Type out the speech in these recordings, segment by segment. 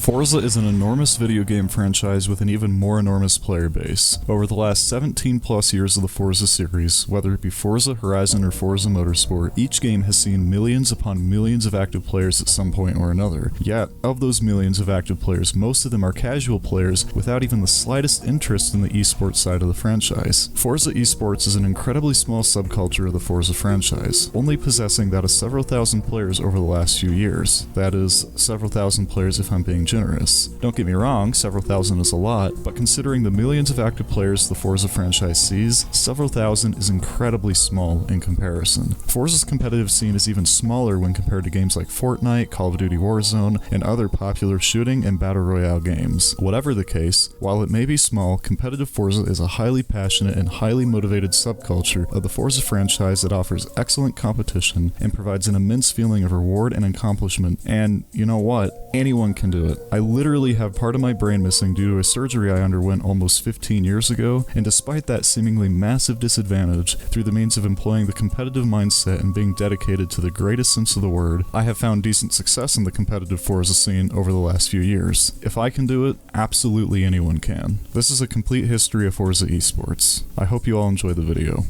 Forza is an enormous video game franchise with an even more enormous player base. Over the last 17 plus years of the Forza series, whether it be Forza Horizon or Forza Motorsport, each game has seen millions upon millions of active players at some point or another. Yet, of those millions of active players, most of them are casual players without even the slightest interest in the esports side of the franchise. Forza Esports is an incredibly small subculture of the Forza franchise, only possessing that of several thousand players over the last few years. That is, several thousand players if I'm being generous. Don't get me wrong, several thousand is a lot, but considering the millions of active players the Forza franchise sees, several thousand is incredibly small in comparison. Forza's competitive scene is even smaller when compared to games like Fortnite, Call of Duty Warzone, and other popular shooting and battle royale games. Whatever the case, while it may be small, competitive Forza is a highly passionate and highly motivated subculture of the Forza franchise that offers excellent competition and provides an immense feeling of reward and accomplishment, and you know what? Anyone can do it. I literally have part of my brain missing due to a surgery I underwent almost 15 years ago, and despite that seemingly massive disadvantage, through the means of employing the competitive mindset and being dedicated to the greatest sense of the word, I have found decent success in the competitive Forza scene over the last few years. If I can do it, absolutely anyone can. This is a complete history of Forza Esports. I hope you all enjoy the video.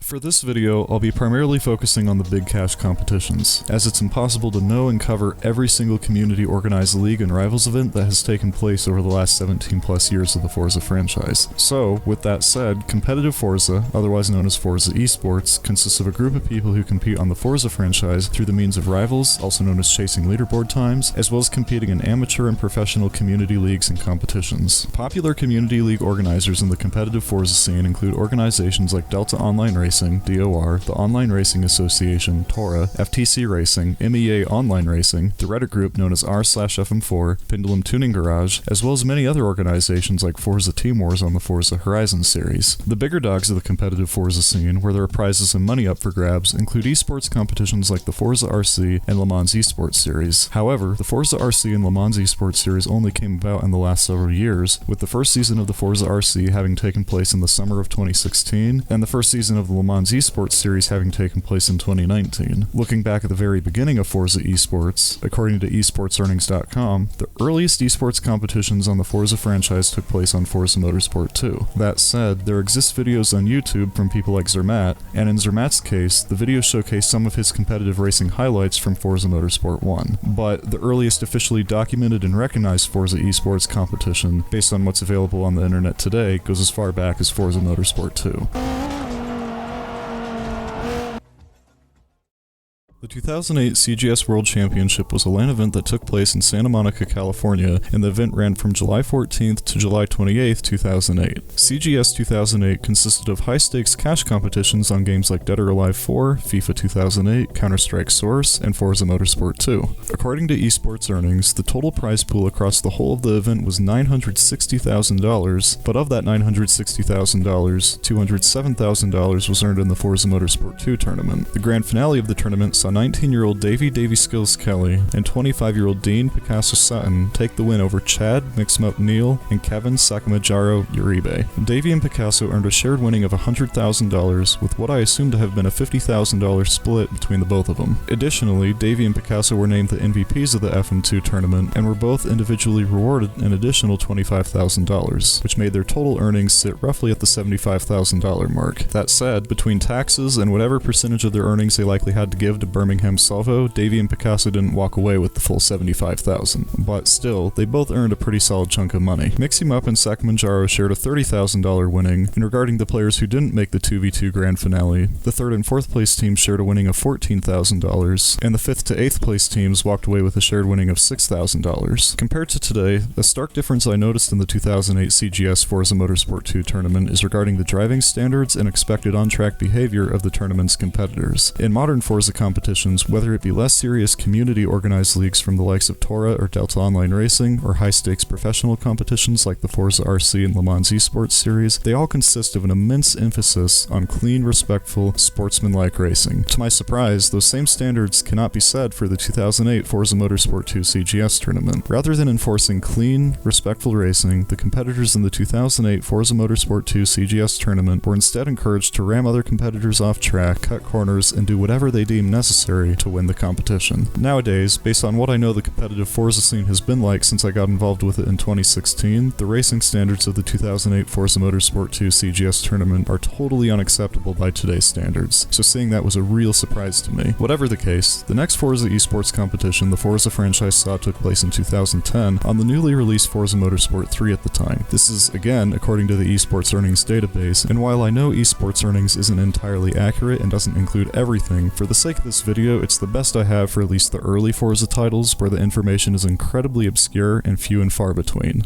For this video, I'll be primarily focusing on the big cash competitions, as it's impossible to know and cover every single community organized league and rivals event that has taken place over the last 17 plus years of the Forza franchise. So, with that said, competitive Forza, otherwise known as Forza Esports, consists of a group of people who compete on the Forza franchise through the means of rivals, also known as chasing leaderboard times, as well as competing in amateur and professional community leagues and competitions. Popular community league organizers in the competitive Forza scene include organizations like Delta Online Racing, DOR, the Online Racing Association, Tora, FTC Racing, MEA Online Racing, the Reddit group known as r/FM4, Pendulum Tuning Garage, as well as many other organizations like Forza Team Wars on the Forza Horizon series. The bigger dogs of the competitive Forza scene, where there are prizes and money up for grabs, include esports competitions like the Forza RC and Le Mans Esports series. However, the Forza RC and Le Mans Esports series only came about in the last several years, with the first season of the Forza RC having taken place in the summer of 2016, and the first season of the Le Mans Esports series having taken place in 2019. Looking back at the very beginning of Forza Esports, according to esportsearnings.com, the earliest esports competitions on the Forza franchise took place on Forza Motorsport 2. That said, there exist videos on YouTube from people like Zermatt, and in Zermatt's case, the videos showcase some of his competitive racing highlights from Forza Motorsport 1. But the earliest officially documented and recognized Forza Esports competition, based on what's available on the internet today, goes as far back as Forza Motorsport 2. The 2008 CGS World Championship was a LAN event that took place in Santa Monica, California, and the event ran from July 14th to July 28th, 2008. CGS 2008 consisted of high-stakes cash competitions on games like Dead or Alive 4, FIFA 2008, Counter-Strike Source, and Forza Motorsport 2. According to Esports Earnings, the total prize pool across the whole of the event was $960,000, but of that $960,000, $207,000 was earned in the Forza Motorsport 2 tournament. The grand finale of the tournament saw 19-year-old Davey Skills Kelly and 25-year-old Dean Picasso Sutton take the win over Chad Mixmup Neal and Kevin Sakamajaro Uribe. Davey and Picasso earned a shared winning of $100,000, with what I assume to have been a $50,000 split between the both of them. Additionally, Davey and Picasso were named the MVPs of the FM2 tournament and were both individually rewarded an additional $25,000, which made their total earnings sit roughly at the $75,000 mark. That said, between taxes and whatever percentage of their earnings they likely had to give to Birmingham Salvo, Davey and Picasso didn't walk away with the full $75,000. But still, they both earned a pretty solid chunk of money. Mixing Up and Sakamanjaro shared a $30,000 winning, and regarding the players who didn't make the 2v2 grand finale, the 3rd and 4th place teams shared a winning of $14,000, and the 5th to 8th place teams walked away with a shared winning of $6,000. Compared to today, a stark difference I noticed in the 2008 CGS Forza Motorsport 2 tournament is regarding the driving standards and expected on-track behavior of the tournament's competitors. In modern Forza competitions, whether it be less serious community-organized leagues from the likes of Tora or Delta Online Racing, or high-stakes professional competitions like the Forza RC and Le Mans Esports series, they all consist of an immense emphasis on clean, respectful, sportsmanlike racing. To my surprise, those same standards cannot be said for the 2008 Forza Motorsport 2 CGS tournament. Rather than enforcing clean, respectful racing, the competitors in the 2008 Forza Motorsport 2 CGS tournament were instead encouraged to ram other competitors off track, cut corners, and do whatever they deemed necessary necessary to win the competition. Nowadays, based on what I know the competitive Forza scene has been like since I got involved with it in 2016, the racing standards of the 2008 Forza Motorsport 2 CGS tournament are totally unacceptable by today's standards, so seeing that was a real surprise to me. Whatever the case, the next Forza Esports competition the Forza franchise saw took place in 2010 on the newly released Forza Motorsport 3 at the time. This is, again, according to the esports earnings database, and while I know esports earnings isn't entirely accurate and doesn't include everything, for the sake of this video, it's the best I have for at least the early Forza titles where the information is incredibly obscure and few and far between.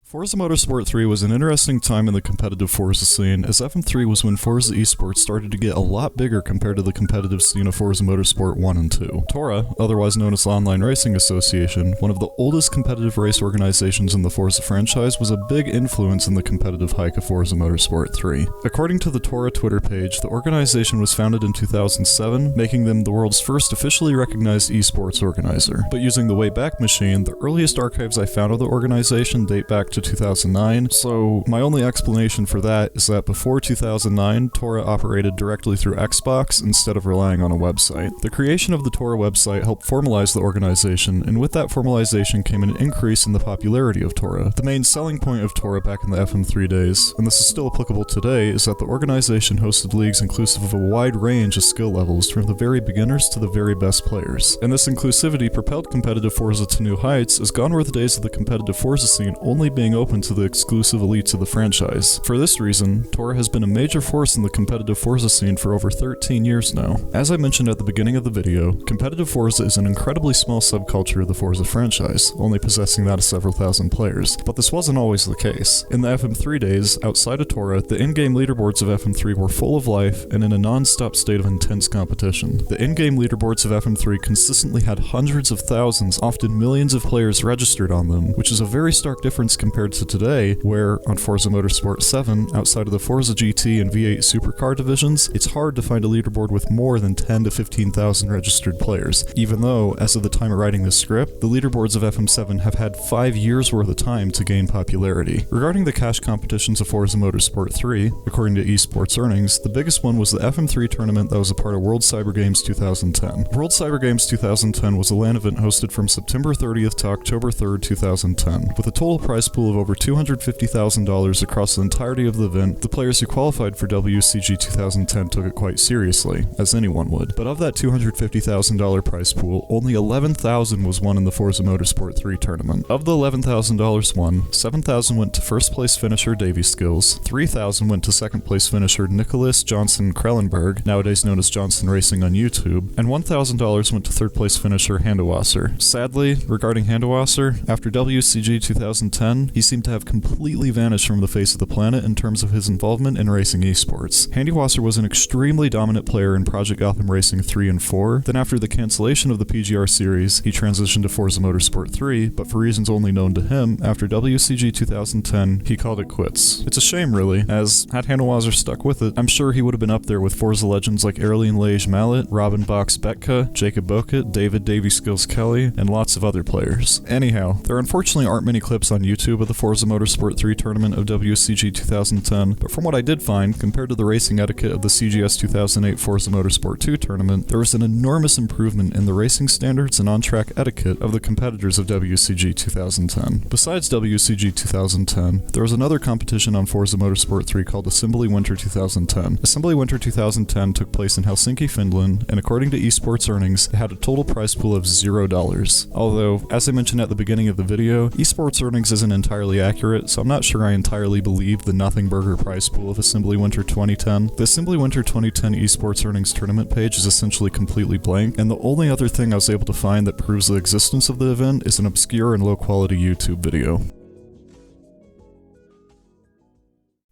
Forza Motorsport 3 was an interesting time in the competitive Forza scene, as FM3 was when Forza Esports started to get a lot bigger compared to the competitive scene of Forza Motorsport 1 and 2. TORA, otherwise known as Online Racing Association, one of the oldest competitive race organizations in the Forza franchise, was a big influence in the competitive hike of Forza Motorsport 3. According to the TORA Twitter page, the organization was founded in 2007, making them the world's first officially recognized esports organizer. But using the Wayback Machine, the earliest archives I found of the organization date back to 2009, so my only explanation for that is that before 2009, TORA operated directly through Xbox instead of relying on a website. The creation of the TORA website helped formalize the organization, and with that formalization came an increase in the popularity of TORA. The main selling point of TORA back in the FM3 days, and this is still applicable today, is that the organization hosted leagues inclusive of a wide range of skill levels from the very beginners to the very best players. And this inclusivity propelled competitive Forza to new heights, as gone were the days of the competitive Forza scene only being open to the exclusive elites of the franchise. For this reason, TORA has been a major force in the competitive Forza scene for over 13 years now. As I mentioned at the beginning of the video, competitive Forza is an incredibly small subculture of the Forza franchise, only possessing that of several thousand players. But this wasn't always the case. In the FM3 days, outside of TORA, the in-game leaderboards of FM3 were full of life and in a non-stop state of intense competition. The in-game leaderboards of FM3 consistently had hundreds of thousands, often millions of players registered on them, which is a very stark difference compared to today, where on Forza Motorsport 7, outside of the Forza GT and V8 supercar divisions, it's hard to find a leaderboard with more than 10 to 15,000 registered players, even though, as of the time of writing this script, the leaderboards of FM7 have had 5 years worth of time to gain popularity. Regarding the cash competitions of Forza Motorsport 3, according to esports earnings, the biggest one was the FM3 tournament that was a part of World Cyber Games 2010. World Cyber Games 2010 was a LAN event hosted from September 30th to October 3rd, 2010, with a total prize pool of over $250,000 across the entirety of the event. The players who qualified for WCG 2010 took it quite seriously, as anyone would. But of that $250,000 prize pool, only $11,000 was won in the Forza Motorsport 3 tournament. Of the $11,000 won, $7,000 went to first place finisher Davy Skills, $3,000 went to second place finisher Nicholas Johnson Krellenberg, nowadays known as Johnson Racing on YouTube, and $1,000 went to third place finisher Handewasser. Sadly, regarding Handewasser, after WCG 2010, he seemed to have completely vanished from the face of the planet in terms of his involvement in racing esports. Handewasser was an extremely dominant player in Project Gotham Racing 3 and 4, then after the cancellation of the PGR series, he transitioned to Forza Motorsport 3, but for reasons only known to him, after WCG 2010, he called it quits. It's a shame really, as had Handewasser stuck with it, I'm sure he would have been up there with Forza legends like Airlene Lage Mallet, Robin Box Betka, Jacob Bokit, David Davy Skills Kelly, and lots of other players. Anyhow, there unfortunately aren't many clips on YouTube of the Forza Motorsport 3 tournament of WCG 2010, but from what I did find, compared to the racing etiquette of the CGS 2008 Forza Motorsport 2 tournament, there was an enormous improvement in the racing standards and on-track etiquette of the competitors of WCG 2010. Besides WCG 2010, there was another competition on Forza Motorsport 3 called Assembly Winter 2010. Assembly Winter 2010 took place in Helsinki, Finland, and according to esports earnings, it had a total prize pool of $0. Although, as I mentioned at the beginning of the video, esports earnings isn't entirely accurate, so I'm not sure I entirely believe the Nothing Burger prize pool of Assembly Winter 2010. The Assembly Winter 2010 esports earnings tournament page is essentially completely blank, and the only other thing I was able to find that proves the existence of the event is an obscure and low-quality YouTube video.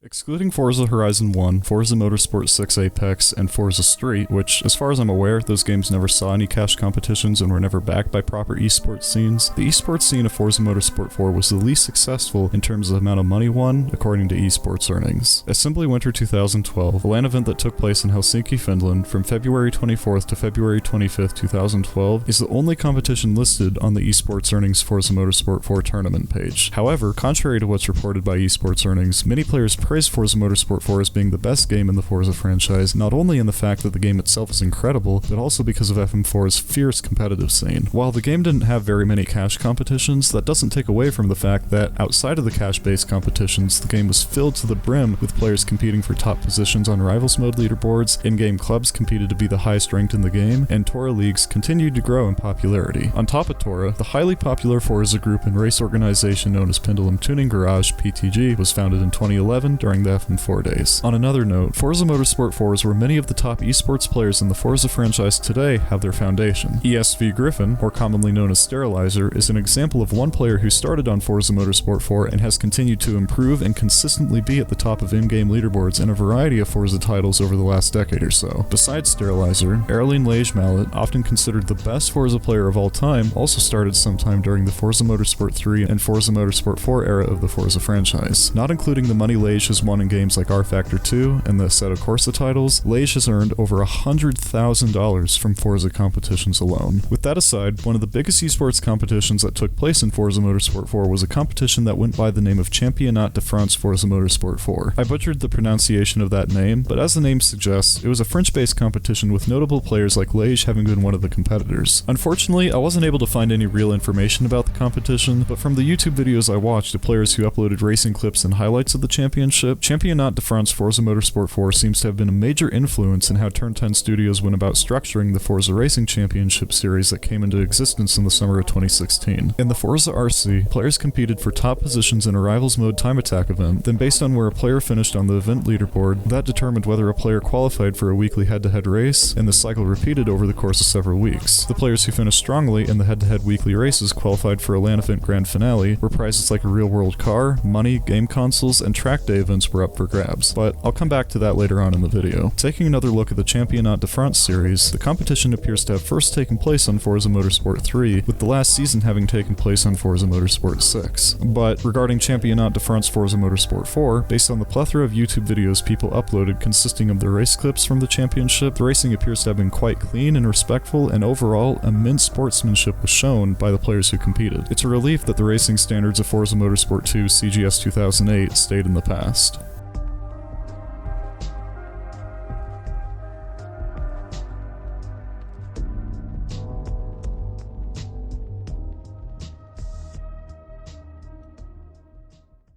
Excluding Forza Horizon 1, Forza Motorsport 6 Apex, and Forza Street, which, as far as I'm aware, those games never saw any cash competitions and were never backed by proper esports scenes, the esports scene of Forza Motorsport 4 was the least successful in terms of the amount of money won, according to esports earnings. Assembly Winter 2012, a LAN event that took place in Helsinki, Finland, from February 24th to February 25th, 2012, is the only competition listed on the esports earnings Forza Motorsport 4 tournament page. However, contrary to what's reported by esports earnings, many players praised praised Forza Motorsport 4 as being the best game in the Forza franchise, not only in the fact that the game itself is incredible, but also because of FM4's fierce competitive scene. While the game didn't have very many cash competitions, that doesn't take away from the fact that outside of the cash-based competitions, the game was filled to the brim with players competing for top positions on Rivals Mode leaderboards, in-game clubs competed to be the highest ranked in the game, and Tora leagues continued to grow in popularity. On top of Tora, the highly popular Forza group and race organization known as Pendulum Tuning Garage, PTG, was founded in 2011 during the FM4 days. On another note, Forza Motorsport 4 is where many of the top esports players in the Forza franchise today have their foundation. ESV Griffin, or commonly known as Sterilizer, is an example of one player who started on Forza Motorsport 4 and has continued to improve and consistently be at the top of in-game leaderboards in a variety of Forza titles over the last decade or so. Besides Sterilizer, Airline Lage Mallet, often considered the best Forza player of all time, also started sometime during the Forza Motorsport 3 and Forza Motorsport 4 era of the Forza franchise. Not including the money Lage has won in games like R-Factor 2 and the Assetto Corsa titles, Lage has earned over $100,000 from Forza competitions alone. With that aside, one of the biggest esports competitions that took place in Forza Motorsport 4 was a competition that went by the name of Championnat de France Forza Motorsport 4. I butchered the pronunciation of that name, but as the name suggests, it was a French-based competition with notable players like Lage having been one of the competitors. Unfortunately, I wasn't able to find any real information about the competition, but from the YouTube videos I watched of players who uploaded racing clips and highlights of the championship, Championnat de France Forza Motorsport 4 seems to have been a major influence in how Turn 10 Studios went about structuring the Forza Racing Championship series that came into existence in the summer of 2016. In the Forza RC, players competed for top positions in a Rivals Mode time attack event, then based on where a player finished on the event leaderboard, that determined whether a player qualified for a weekly head-to-head race, and the cycle repeated over the course of several weeks. The players who finished strongly in the head-to-head weekly races qualified for a LAN event grand finale, where prizes like a real-world car, money, game consoles, and track day events were up for grabs, but I'll come back to that later on in the video. Taking another look at the Championnat de France series, the competition appears to have first taken place on Forza Motorsport 3, with the last season having taken place on Forza Motorsport 6. But regarding Championnat de France Forza Motorsport 4, based on the plethora of YouTube videos people uploaded consisting of the race clips from the championship, the racing appears to have been quite clean and respectful, and overall, immense sportsmanship was shown by the players who competed. It's a relief that the racing standards of Forza Motorsport 2 CGS 2008 stayed in the past.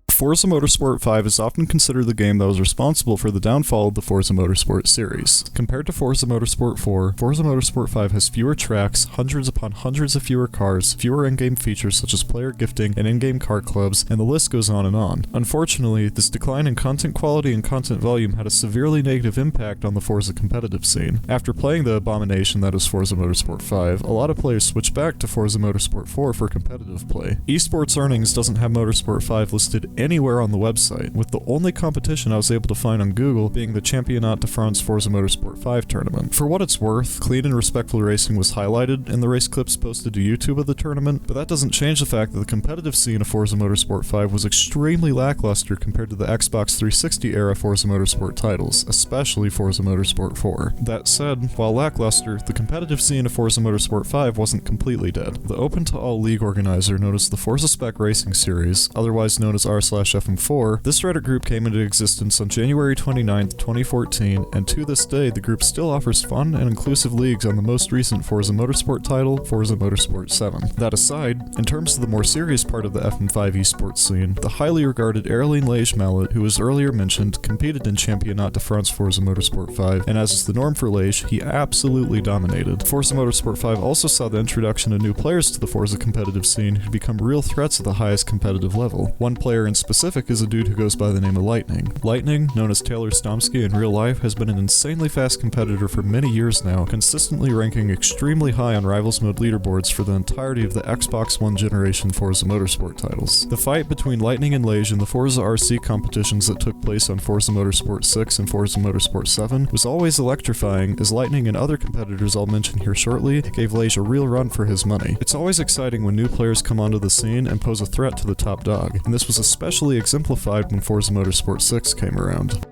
Forza Motorsport 5 is often considered the game that was responsible for the downfall of the Forza Motorsport series. Compared to Forza Motorsport 4, Forza Motorsport 5 has fewer tracks, hundreds upon hundreds of fewer cars, fewer in-game features such as player gifting and in-game car clubs, and the list goes on and on. Unfortunately, this decline in content quality and content volume had a severely negative impact on the Forza competitive scene. After playing the abomination that is Forza Motorsport 5, a lot of players switched back to Forza Motorsport 4 for competitive play. Esports Earnings doesn't have Motorsport 5 listed anywhere on the website, with the only competition I was able to find on Google being the Championnat de France Forza Motorsport 5 tournament. For what it's worth, clean and respectful racing was highlighted in the race clips posted to YouTube of the tournament, but that doesn't change the fact that the competitive scene of Forza Motorsport 5 was extremely lackluster compared to the Xbox 360 era Forza Motorsport titles, especially Forza Motorsport 4. That said, while lackluster, the competitive scene of Forza Motorsport 5 wasn't completely dead. The open-to-all league organizer known as the Forza Spec Racing Series, otherwise known as r/FM4, this Reddit group came into existence on January 29, 2014, and to this day the group still offers fun and inclusive leagues on the most recent Forza Motorsport title, Forza Motorsport 7. That aside, in terms of the more serious part of the FM5 esports scene, the highly regarded Airline Lage Mallet, who was earlier mentioned, competed in Championnat de France Forza Motorsport 5, and as is the norm for Lage, he absolutely dominated. Forza Motorsport 5 also saw the introduction of new players to the Forza competitive scene who become real threats at the highest competitive level. One player in specific is a dude who goes by the name of Lightning. Lightning, known as Taylor Stomsky in real life, has been an insanely fast competitor for many years now, consistently ranking extremely high on Rivals Mode leaderboards for the entirety of the Xbox One generation Forza Motorsport titles. The fight between Lightning and Lage in the Forza RC competitions that took place on Forza Motorsport 6 and Forza Motorsport 7 was always electrifying, as Lightning and other competitors I'll mention here shortly gave Lage a real run for his money. It's always exciting when new players come onto the scene and pose a threat to the top dog, and this was especially exemplified when Forza Motorsport 6 came around.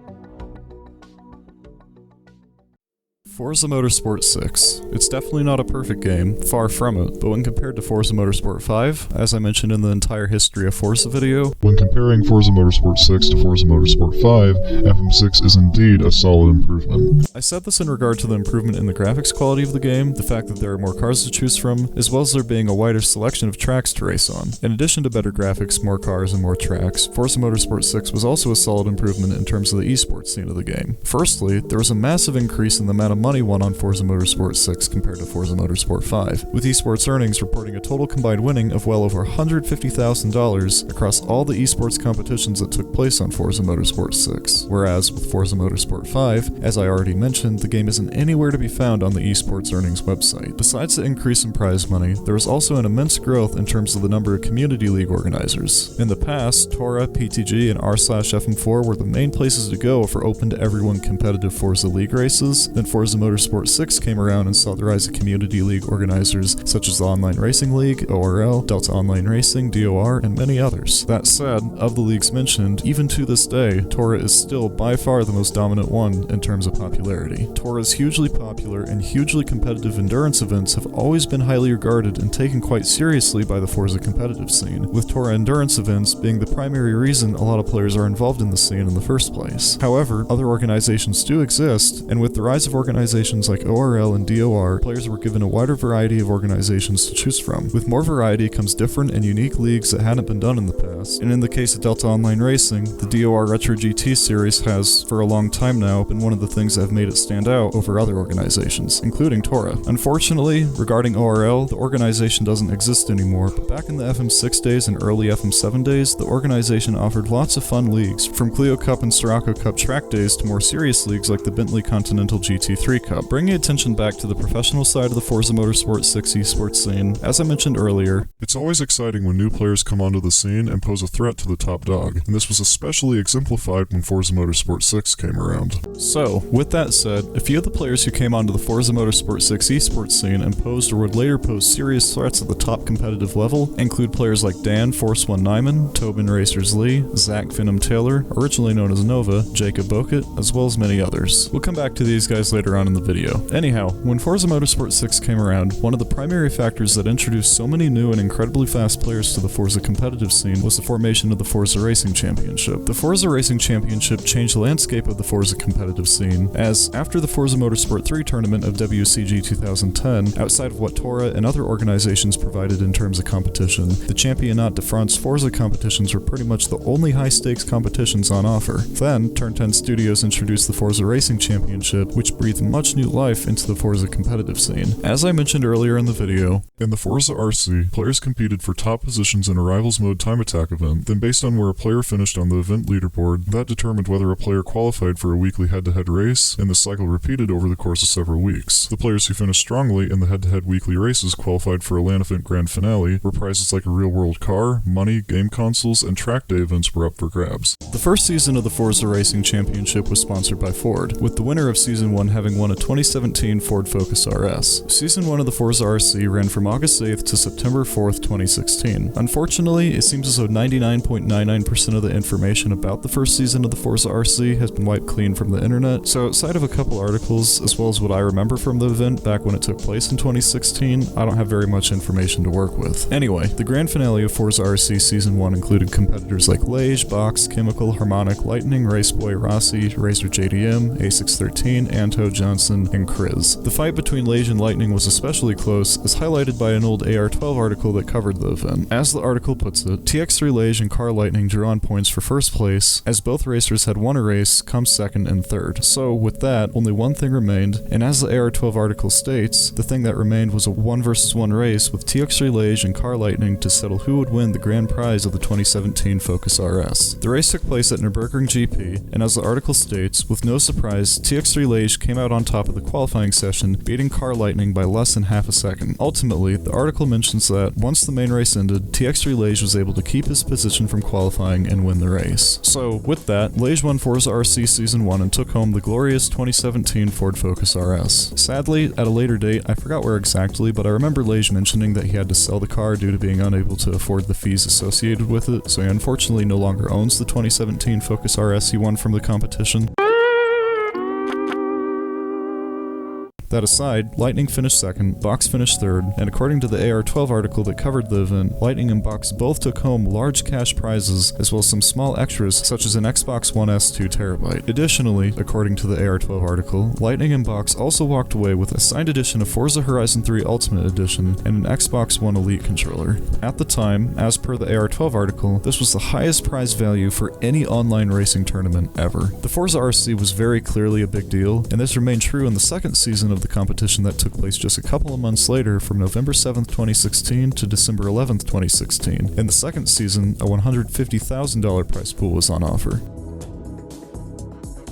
Forza Motorsport 6. It's definitely not a perfect game, far from it, but when compared to Forza Motorsport 5, as I mentioned in the entire history of Forza video, when comparing Forza Motorsport 6 to Forza Motorsport 5, FM6 is indeed a solid improvement. I said this in regard to the improvement in the graphics quality of the game, the fact that there are more cars to choose from, as well as there being a wider selection of tracks to race on. In addition to better graphics, more cars, and more tracks, Forza Motorsport 6 was also a solid improvement in terms of the esports scene of the game. Firstly, there was a massive increase in the amount of money won on Forza Motorsport 6 compared to Forza Motorsport 5, with esports earnings reporting a total combined winning of well over $150,000 across all the esports competitions that took place on Forza Motorsport 6. Whereas with Forza Motorsport 5, as I already mentioned, the game isn't anywhere to be found on the esports earnings website. Besides the increase in prize money, there was also an immense growth in terms of the number of community league organizers. In the past, Tora, PTG, and r/FM4 were the main places to go for open to everyone competitive Forza League races. Then Forza Motorsport 6 came around and saw the rise of community league organizers such as the Online Racing League, ORL, Delta Online Racing, DOR, and many others. That said, of the leagues mentioned, even to this day, Tora is still by far the most dominant one in terms of popularity. Tora's hugely popular and hugely competitive endurance events have always been highly regarded and taken quite seriously by the Forza competitive scene, with Tora endurance events being the primary reason a lot of players are involved in the scene in the first place. However, other organizations do exist, and with the rise of organizations like ORL and DOR, players were given a wider variety of organizations to choose from. With more variety comes different and unique leagues that hadn't been done in the past, and in the case of Delta Online Racing, the DOR Retro GT series has, for a long time now, been one of the things that have made it stand out over other organizations, including Tora. Unfortunately, regarding ORL, the organization doesn't exist anymore, but back in the FM6 days and early FM7 days, the organization offered lots of fun leagues, from Clio Cup and Sirocco Cup track days to more serious leagues like the Bentley Continental GT3 Cup. Bringing attention back to the professional side of the Forza Motorsport 6 esports scene, as I mentioned earlier, it's always exciting when new players come onto the scene and pose a threat to the top dog, and this was especially exemplified when Forza Motorsport 6 came around. So, with that said, a few of the players who came onto the Forza Motorsport 6 esports scene and posed or would later pose serious threats at the top competitive level include players like Dan Force 1 Nyman, Tobin Racers Lee, Zach Venom Taylor, originally known as Nova, Jacob Bokit, as well as many others. We'll come back to these guys later on in the video. Anyhow, when Forza Motorsport 6 came around, one of the primary factors that introduced so many new and incredibly fast players to the Forza competitive scene was the formation of the Forza Racing Championship. The Forza Racing Championship changed the landscape of the Forza competitive scene, as after the Forza Motorsport 3 tournament of WCG 2010, outside of what Tora and other organizations provided in terms of competition, the Championat de France Forza competitions were pretty much the only high-stakes competitions on offer. Then, Turn 10 Studios introduced the Forza Racing Championship, which breathed much new life into the Forza competitive scene. As I mentioned earlier in the video, in the Forza RC, players competed for top positions in a Rivals Mode time attack event, then based on where a player finished on the event leaderboard, that determined whether a player qualified for a weekly head-to-head race, and the cycle repeated over the course of several weeks. The players who finished strongly in the head-to-head weekly races qualified for a LAN event grand finale, where prizes like a real-world car, money, game consoles, and track day events were up for grabs. The first season of the Forza Racing Championship was sponsored by Ford, with the winner of Season 1 having won a 2017 Ford Focus RS. Season 1 of the Forza RC ran from August 8th to September 4th, 2016. Unfortunately, it seems as though 99.99% of the information about the first season of the Forza RC has been wiped clean from the internet, so outside of a couple articles, as well as what I remember from the event back when it took place in 2016, I don't have very much information to work with. Anyway, the grand finale of Forza RC Season 1 included competitors like Lage, Box, Chemical, Harmonic, Lightning, Raceboy, Rossi, Razer JDM, A613, Anto, Johnson, and Kriz. The fight between Lage and Lightning was especially close, as highlighted by an old AR12 article that covered the event. As the article puts it, TX3 Lage and Car Lightning drew on points for first place, as both racers had won a race, come second and third. So, with that, only one thing remained, and as the AR12 article states, the thing that remained was a 1 versus 1 race with TX3 Lage and Car Lightning to settle who would win the grand prize of the 2017 Focus RS. The race took place at Nürburgring GP, and as the article states, with no surprise, TX3 Lage came out on top of the qualifying session, beating Car Lightning by less than half a second. Ultimately, the article mentions that once the main race ended, TX3 Lage was able to keep his position from qualifying and win the race. So, with that, Lage won Forza RC Season 1 and took home the glorious 2017 Ford Focus RS. Sadly, at a later date, I forgot where exactly, but I remember Lage mentioning that he had to sell the car due to being unable to afford the fees associated with it, so he unfortunately no longer owns the 2017 Focus RS he won from the competition. That aside, Lightning finished second, Box finished third, and according to the AR12 article that covered the event, Lightning and Box both took home large cash prizes as well as some small extras such as an Xbox One S 2TB. Additionally, according to the AR12 article, Lightning and Box also walked away with a signed edition of Forza Horizon 3 Ultimate Edition and an Xbox One Elite controller. At the time, as per the AR12 article, this was the highest prize value for any online racing tournament ever. The Forza RC was very clearly a big deal, and this remained true in the second season of the competition that took place just a couple of months later from November 7th, 2016 to December 11th, 2016. In the second season, a $150,000 prize pool was on offer.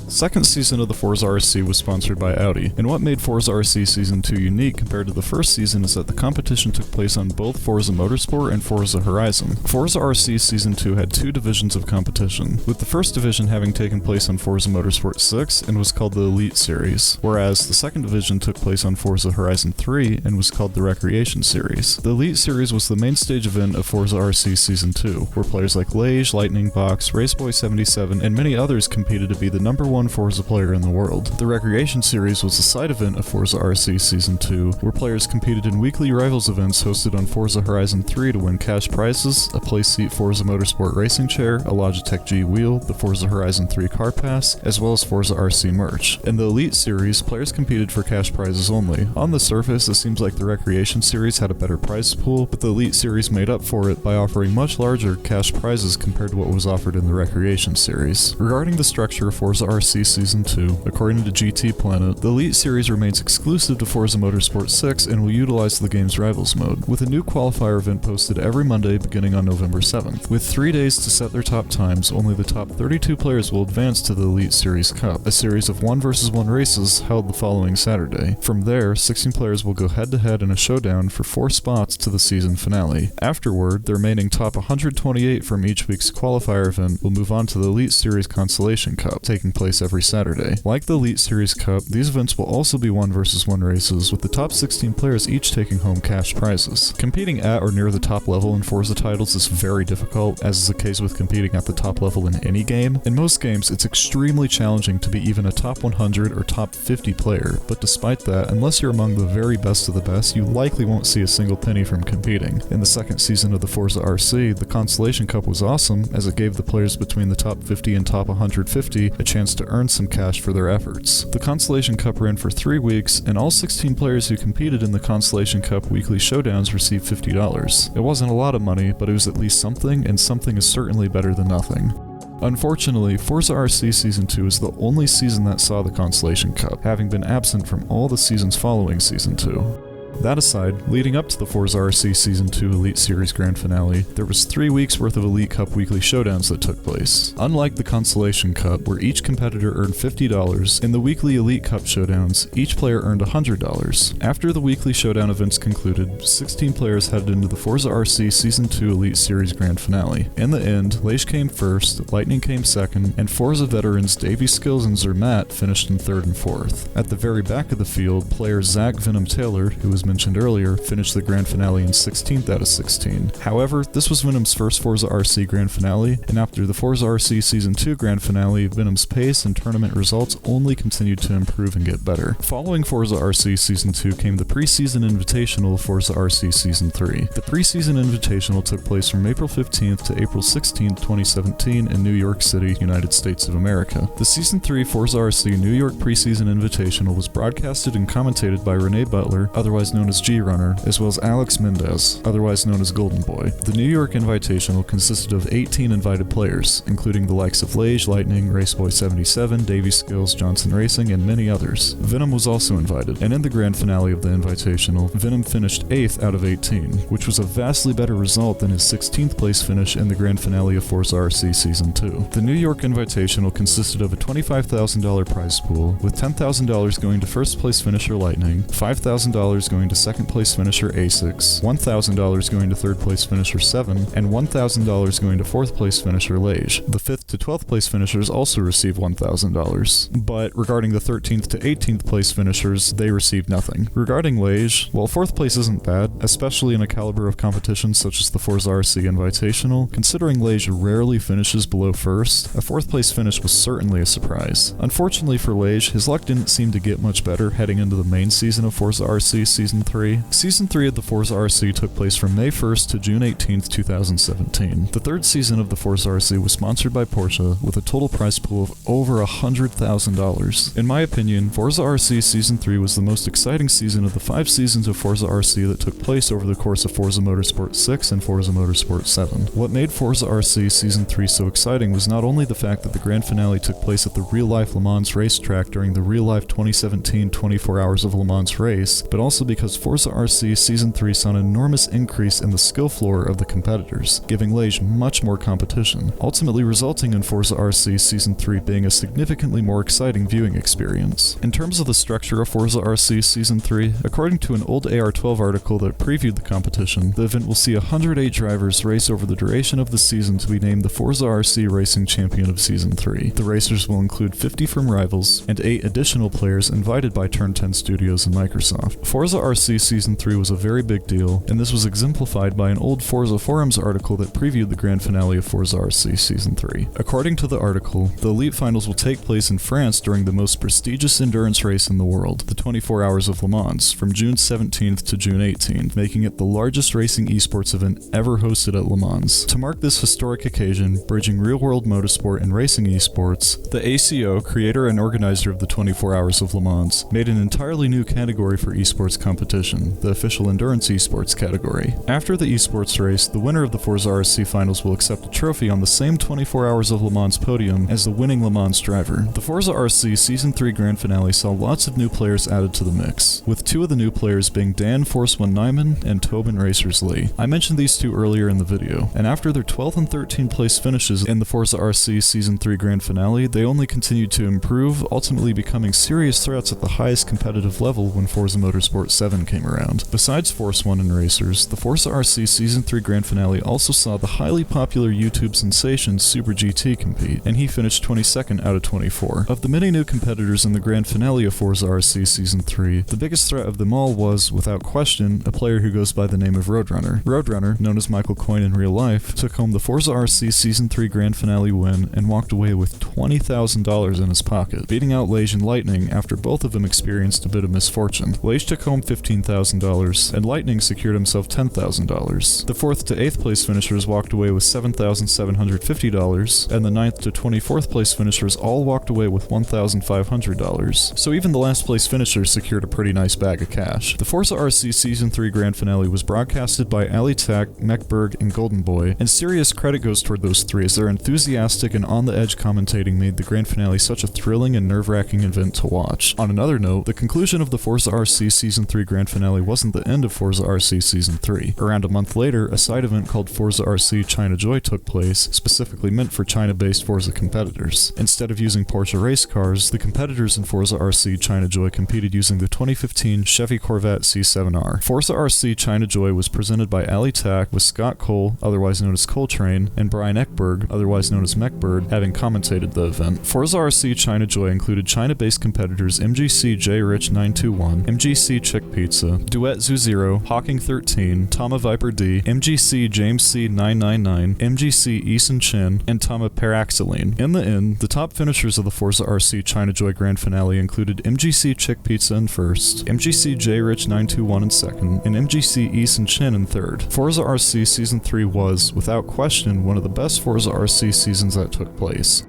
Second season of the Forza RC was sponsored by Audi, and what made Forza RC Season 2 unique compared to the first season is that the competition took place on both Forza Motorsport and Forza Horizon. Forza RC Season 2 had two divisions of competition, with the first division having taken place on Forza Motorsport 6 and was called the Elite Series, whereas the second division took place on Forza Horizon 3 and was called the Recreation Series. The Elite Series was the main stage event of Forza RC Season 2, where players like Lage, Lightning Box, Raceboy77, and many others competed to be the number one Forza player in the world. The Recreation Series was the side event of Forza RC Season 2, where players competed in weekly Rivals events hosted on Forza Horizon 3 to win cash prizes, a playseat Forza Motorsport racing chair, a Logitech G wheel, the Forza Horizon 3 car pass, as well as Forza RC merch. In the Elite Series, players competed for cash prizes only. On the surface, it seems like the Recreation Series had a better prize pool, but the Elite Series made up for it by offering much larger cash prizes compared to what was offered in the Recreation Series. Regarding the structure of Forza RC Season 2, according to GT Planet, the Elite Series remains exclusive to Forza Motorsport 6 and will utilize the game's Rivals mode, with a new qualifier event posted every Monday beginning on November 7th. With 3 days to set their top times, only the top 32 players will advance to the Elite Series Cup, a series of 1 vs 1 races held the following Saturday. From there, 16 players will go head-to-head in a showdown for 4 spots to the season finale. Afterward, the remaining top 128 from each week's qualifier event will move on to the Elite Series Consolation Cup, taking place every Saturday. Like the Elite Series Cup, these events will also be 1 vs 1 races, with the top 16 players each taking home cash prizes. Competing at or near the top level in Forza titles is very difficult, as is the case with competing at the top level in any game. In most games, it's extremely challenging to be even a top 100 or top 50 player, but despite that, unless you're among the very best of the best, you likely won't see a single penny from competing. In the second season of the Forza RC, the Consolation Cup was awesome, as it gave the players between the top 50 and top 150 a chance to earn some cash for their efforts. The Consolation Cup ran for 3 weeks, and all 16 players who competed in the Consolation Cup weekly showdowns received $50. It wasn't a lot of money, but it was at least something, and something is certainly better than nothing. Unfortunately, Forza RC Season 2 is the only season that saw the Consolation Cup, having been absent from all the seasons following Season 2. That aside, leading up to the Forza RC Season 2 Elite Series Grand Finale, there was 3 weeks worth of Elite Cup weekly showdowns that took place. Unlike the Consolation Cup, where each competitor earned $50, in the weekly Elite Cup showdowns, each player earned $100. After the weekly showdown events concluded, 16 players headed into the Forza RC Season 2 Elite Series Grand Finale. In the end, Lage came first, Lightning came second, and Forza veterans Davey Skills and Zermatt finished in 3rd and 4th. At the very back of the field, player Zach Venom Taylor, who was mentioned earlier, finished the grand finale in 16th out of 16. However, this was Venom's first Forza RC grand finale, and after the Forza RC Season 2 grand finale, Venom's pace and tournament results only continued to improve and get better. Following Forza RC Season 2 came the preseason invitational Forza RC Season 3. The preseason invitational took place from April 15th to April 16th, 2017 in New York City, United States of America. The Season 3 Forza RC New York preseason invitational was broadcasted and commentated by Renee Butler, otherwise known as G-Runner, as well as Alex Mendez, otherwise known as Golden Boy. The New York Invitational consisted of 18 invited players, including the likes of Lage, Lightning, Raceboy77, Davey Skills, Johnson Racing, and many others. Venom was also invited, and in the grand finale of the Invitational, Venom finished 8th out of 18, which was a vastly better result than his 16th place finish in the grand finale of Forza RC Season 2. The New York Invitational consisted of a $25,000 prize pool, with $10,000 going to first place finisher Lightning, $5,000 going going to second place finisher A6, $1,000 going to third place finisher 7, and $1,000 going to fourth place finisher Lage. The 5th to 12th place finishers also receive $1,000, but regarding the 13th to 18th place finishers, they received nothing. Regarding Lage, while 4th place isn't bad, especially in a caliber of competitions such as the Forza RC Invitational, considering Lage rarely finishes below 1st, a 4th place finish was certainly a surprise. Unfortunately for Lage, his luck didn't seem to get much better heading into the main season of Forza RC Season 3. Season 3 of the Forza RC took place from May 1st to June 18th, 2017. The third season of the Forza RC was sponsored by Porsche with a total prize pool of over $100,000. In my opinion, Forza RC Season 3 was the most exciting season of the 5 seasons of Forza RC that took place over the course of Forza Motorsport 6 and Forza Motorsport 7. What made Forza RC Season 3 so exciting was not only the fact that the grand finale took place at the real-life Le Mans racetrack during the real-life 2017 24 Hours of Le Mans race, but also because Forza RC Season 3 saw an enormous increase in the skill floor of the competitors, giving Lage much more competition, ultimately resulting in Forza RC Season 3 being a significantly more exciting viewing experience. In terms of the structure of Forza RC Season 3, according to an old AR12 article that previewed the competition, the event will see 108 drivers race over the duration of the season to be named the Forza RC Racing Champion of Season 3. The racers will include 50 from rivals and 8 additional players invited by Turn 10 Studios and Microsoft. Forza RC Season 3 was a very big deal, and this was exemplified by an old Forza Forums article that previewed the grand finale of Forza RC Season 3. According to the article, the Elite Finals will take place in France during the most prestigious endurance race in the world, the 24 Hours of Le Mans, from June 17th to June 18th, making it the largest racing esports event ever hosted at Le Mans. To mark this historic occasion, bridging real-world motorsport and racing esports, the ACO, creator and organizer of the 24 Hours of Le Mans, made an entirely new category for esports competition, the official endurance esports category. After the esports race, the winner of the Forza RC Finals will accept a trophy on the same 24 Hours of Le Mans podium as the winning Le Mans driver. The Forza RC Season 3 grand finale saw lots of new players added to the mix, with 2 of the new players being Dan Force 1 Nyman and Tobin Racers Lee. I mentioned these 2 earlier in the video, and after their 12th and 13th place finishes in the Forza RC Season 3 grand finale, they only continued to improve, ultimately becoming serious threats at the highest competitive level when Forza Motorsport 7 came around. Besides Force 1 and Racers, the Forza RC Season 3 grand finale also saw the highly popular YouTube sensation Super GT compete, and he finished 22nd out of 24. Of the many new competitors in the grand finale of Forza RC Season 3, the biggest threat of them all was, without question, a player who goes by the name of Roadrunner. Roadrunner, known as Michael Coyne in real life, took home the Forza RC Season 3 grand finale win and walked away with $20,000 in his pocket, beating out Lage and Lightning after both of them experienced a bit of misfortune. Lage took home $15,000, and Lightning secured himself $10,000. The 4th to 8th place finishers walked away with $7,750, and the 9th to 24th place finishers all walked away with $1,500. So even the last place finishers secured a pretty nice bag of cash. The Forza RC Season 3 grand finale was broadcasted by Ali Tak, Mechberg, and Golden Boy, and serious credit goes toward those 3 as their enthusiastic and on-the-edge commentating made the grand finale such a thrilling and nerve-wracking event to watch. On another note, the conclusion of the Forza RC Season 3 grand finale wasn't the end of Forza RC Season 3. Around a month later, a side event called Forza RC China Joy took place, specifically meant for China-based Forza competitors. Instead of using Porsche race cars, the competitors in Forza RC China Joy competed using the 2015 Chevy Corvette C7R. Forza RC China Joy was presented by Ali Tak, with Scott Cole, otherwise known as Coltrane, and Brian Ekberg, otherwise known as Mechbird, having commentated the event. Forza RC China Joy included China-based competitors MGC J Rich 921, MGC Chick Pizza, Duet Zoo Zero, Hawking 13, Tama Viper D, MGC James C 999, MGC Eason Chin, and Tama Paraxylene. In the end, the top finishers of the Forza RC China Joy grand finale included MGC Chick Pizza in first, MGC J Rich 921 in second, and MGC Eason Chin in third. Forza RC Season 3 was, without question, one of the best Forza RC seasons that took place.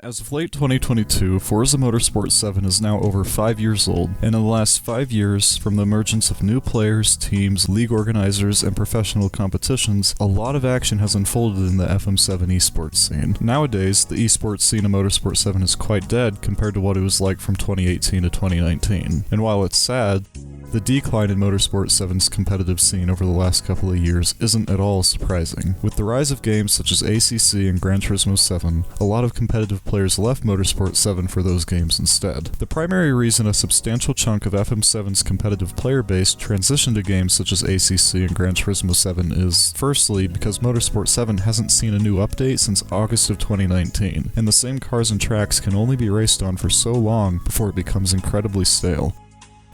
As of late 2022, Forza Motorsport 7 is now over 5 years old, and in the last 5 years, from the emergence of new players, teams, league organizers, and professional competitions, a lot of action has unfolded in the FM7 Esports scene. Nowadays, the esports scene of Motorsport 7 is quite dead compared to what it was like from 2018 to 2019, and while it's sad, The decline in Motorsport 7's competitive scene over the last couple of years isn't at all surprising. With the rise of games such as ACC and Gran Turismo 7, a lot of competitive players left Motorsport 7 for those games instead. The primary reason a substantial chunk of FM7's competitive player base transitioned to games such as ACC and Gran Turismo 7 is, firstly, because Motorsport 7 hasn't seen a new update since August of 2019, and the same cars and tracks can only be raced on for so long before it becomes incredibly stale.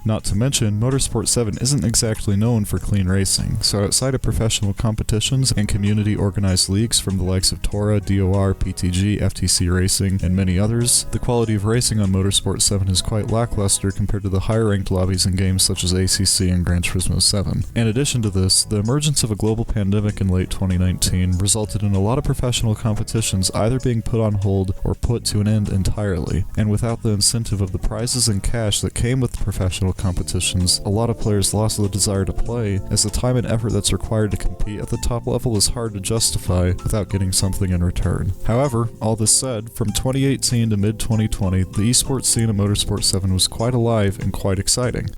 Not to mention, Motorsport 7 isn't exactly known for clean racing, so outside of professional competitions and community-organized leagues from the likes of Tora, DOR, PTG, FTC Racing, and many others, the quality of racing on Motorsport 7 is quite lackluster compared to the higher-ranked lobbies in games such as ACC and Gran Turismo 7. In addition to this, the emergence of a global pandemic in late 2019 resulted in a lot of professional competitions either being put on hold or put to an end entirely, and without the incentive of the prizes and cash that came with the professional competitions, a lot of players lost the desire to play, as the time and effort that's required to compete at the top level is hard to justify without getting something in return. However, all this said, from 2018 to mid-2020, the esports scene of Motorsport 7 was quite alive and quite exciting.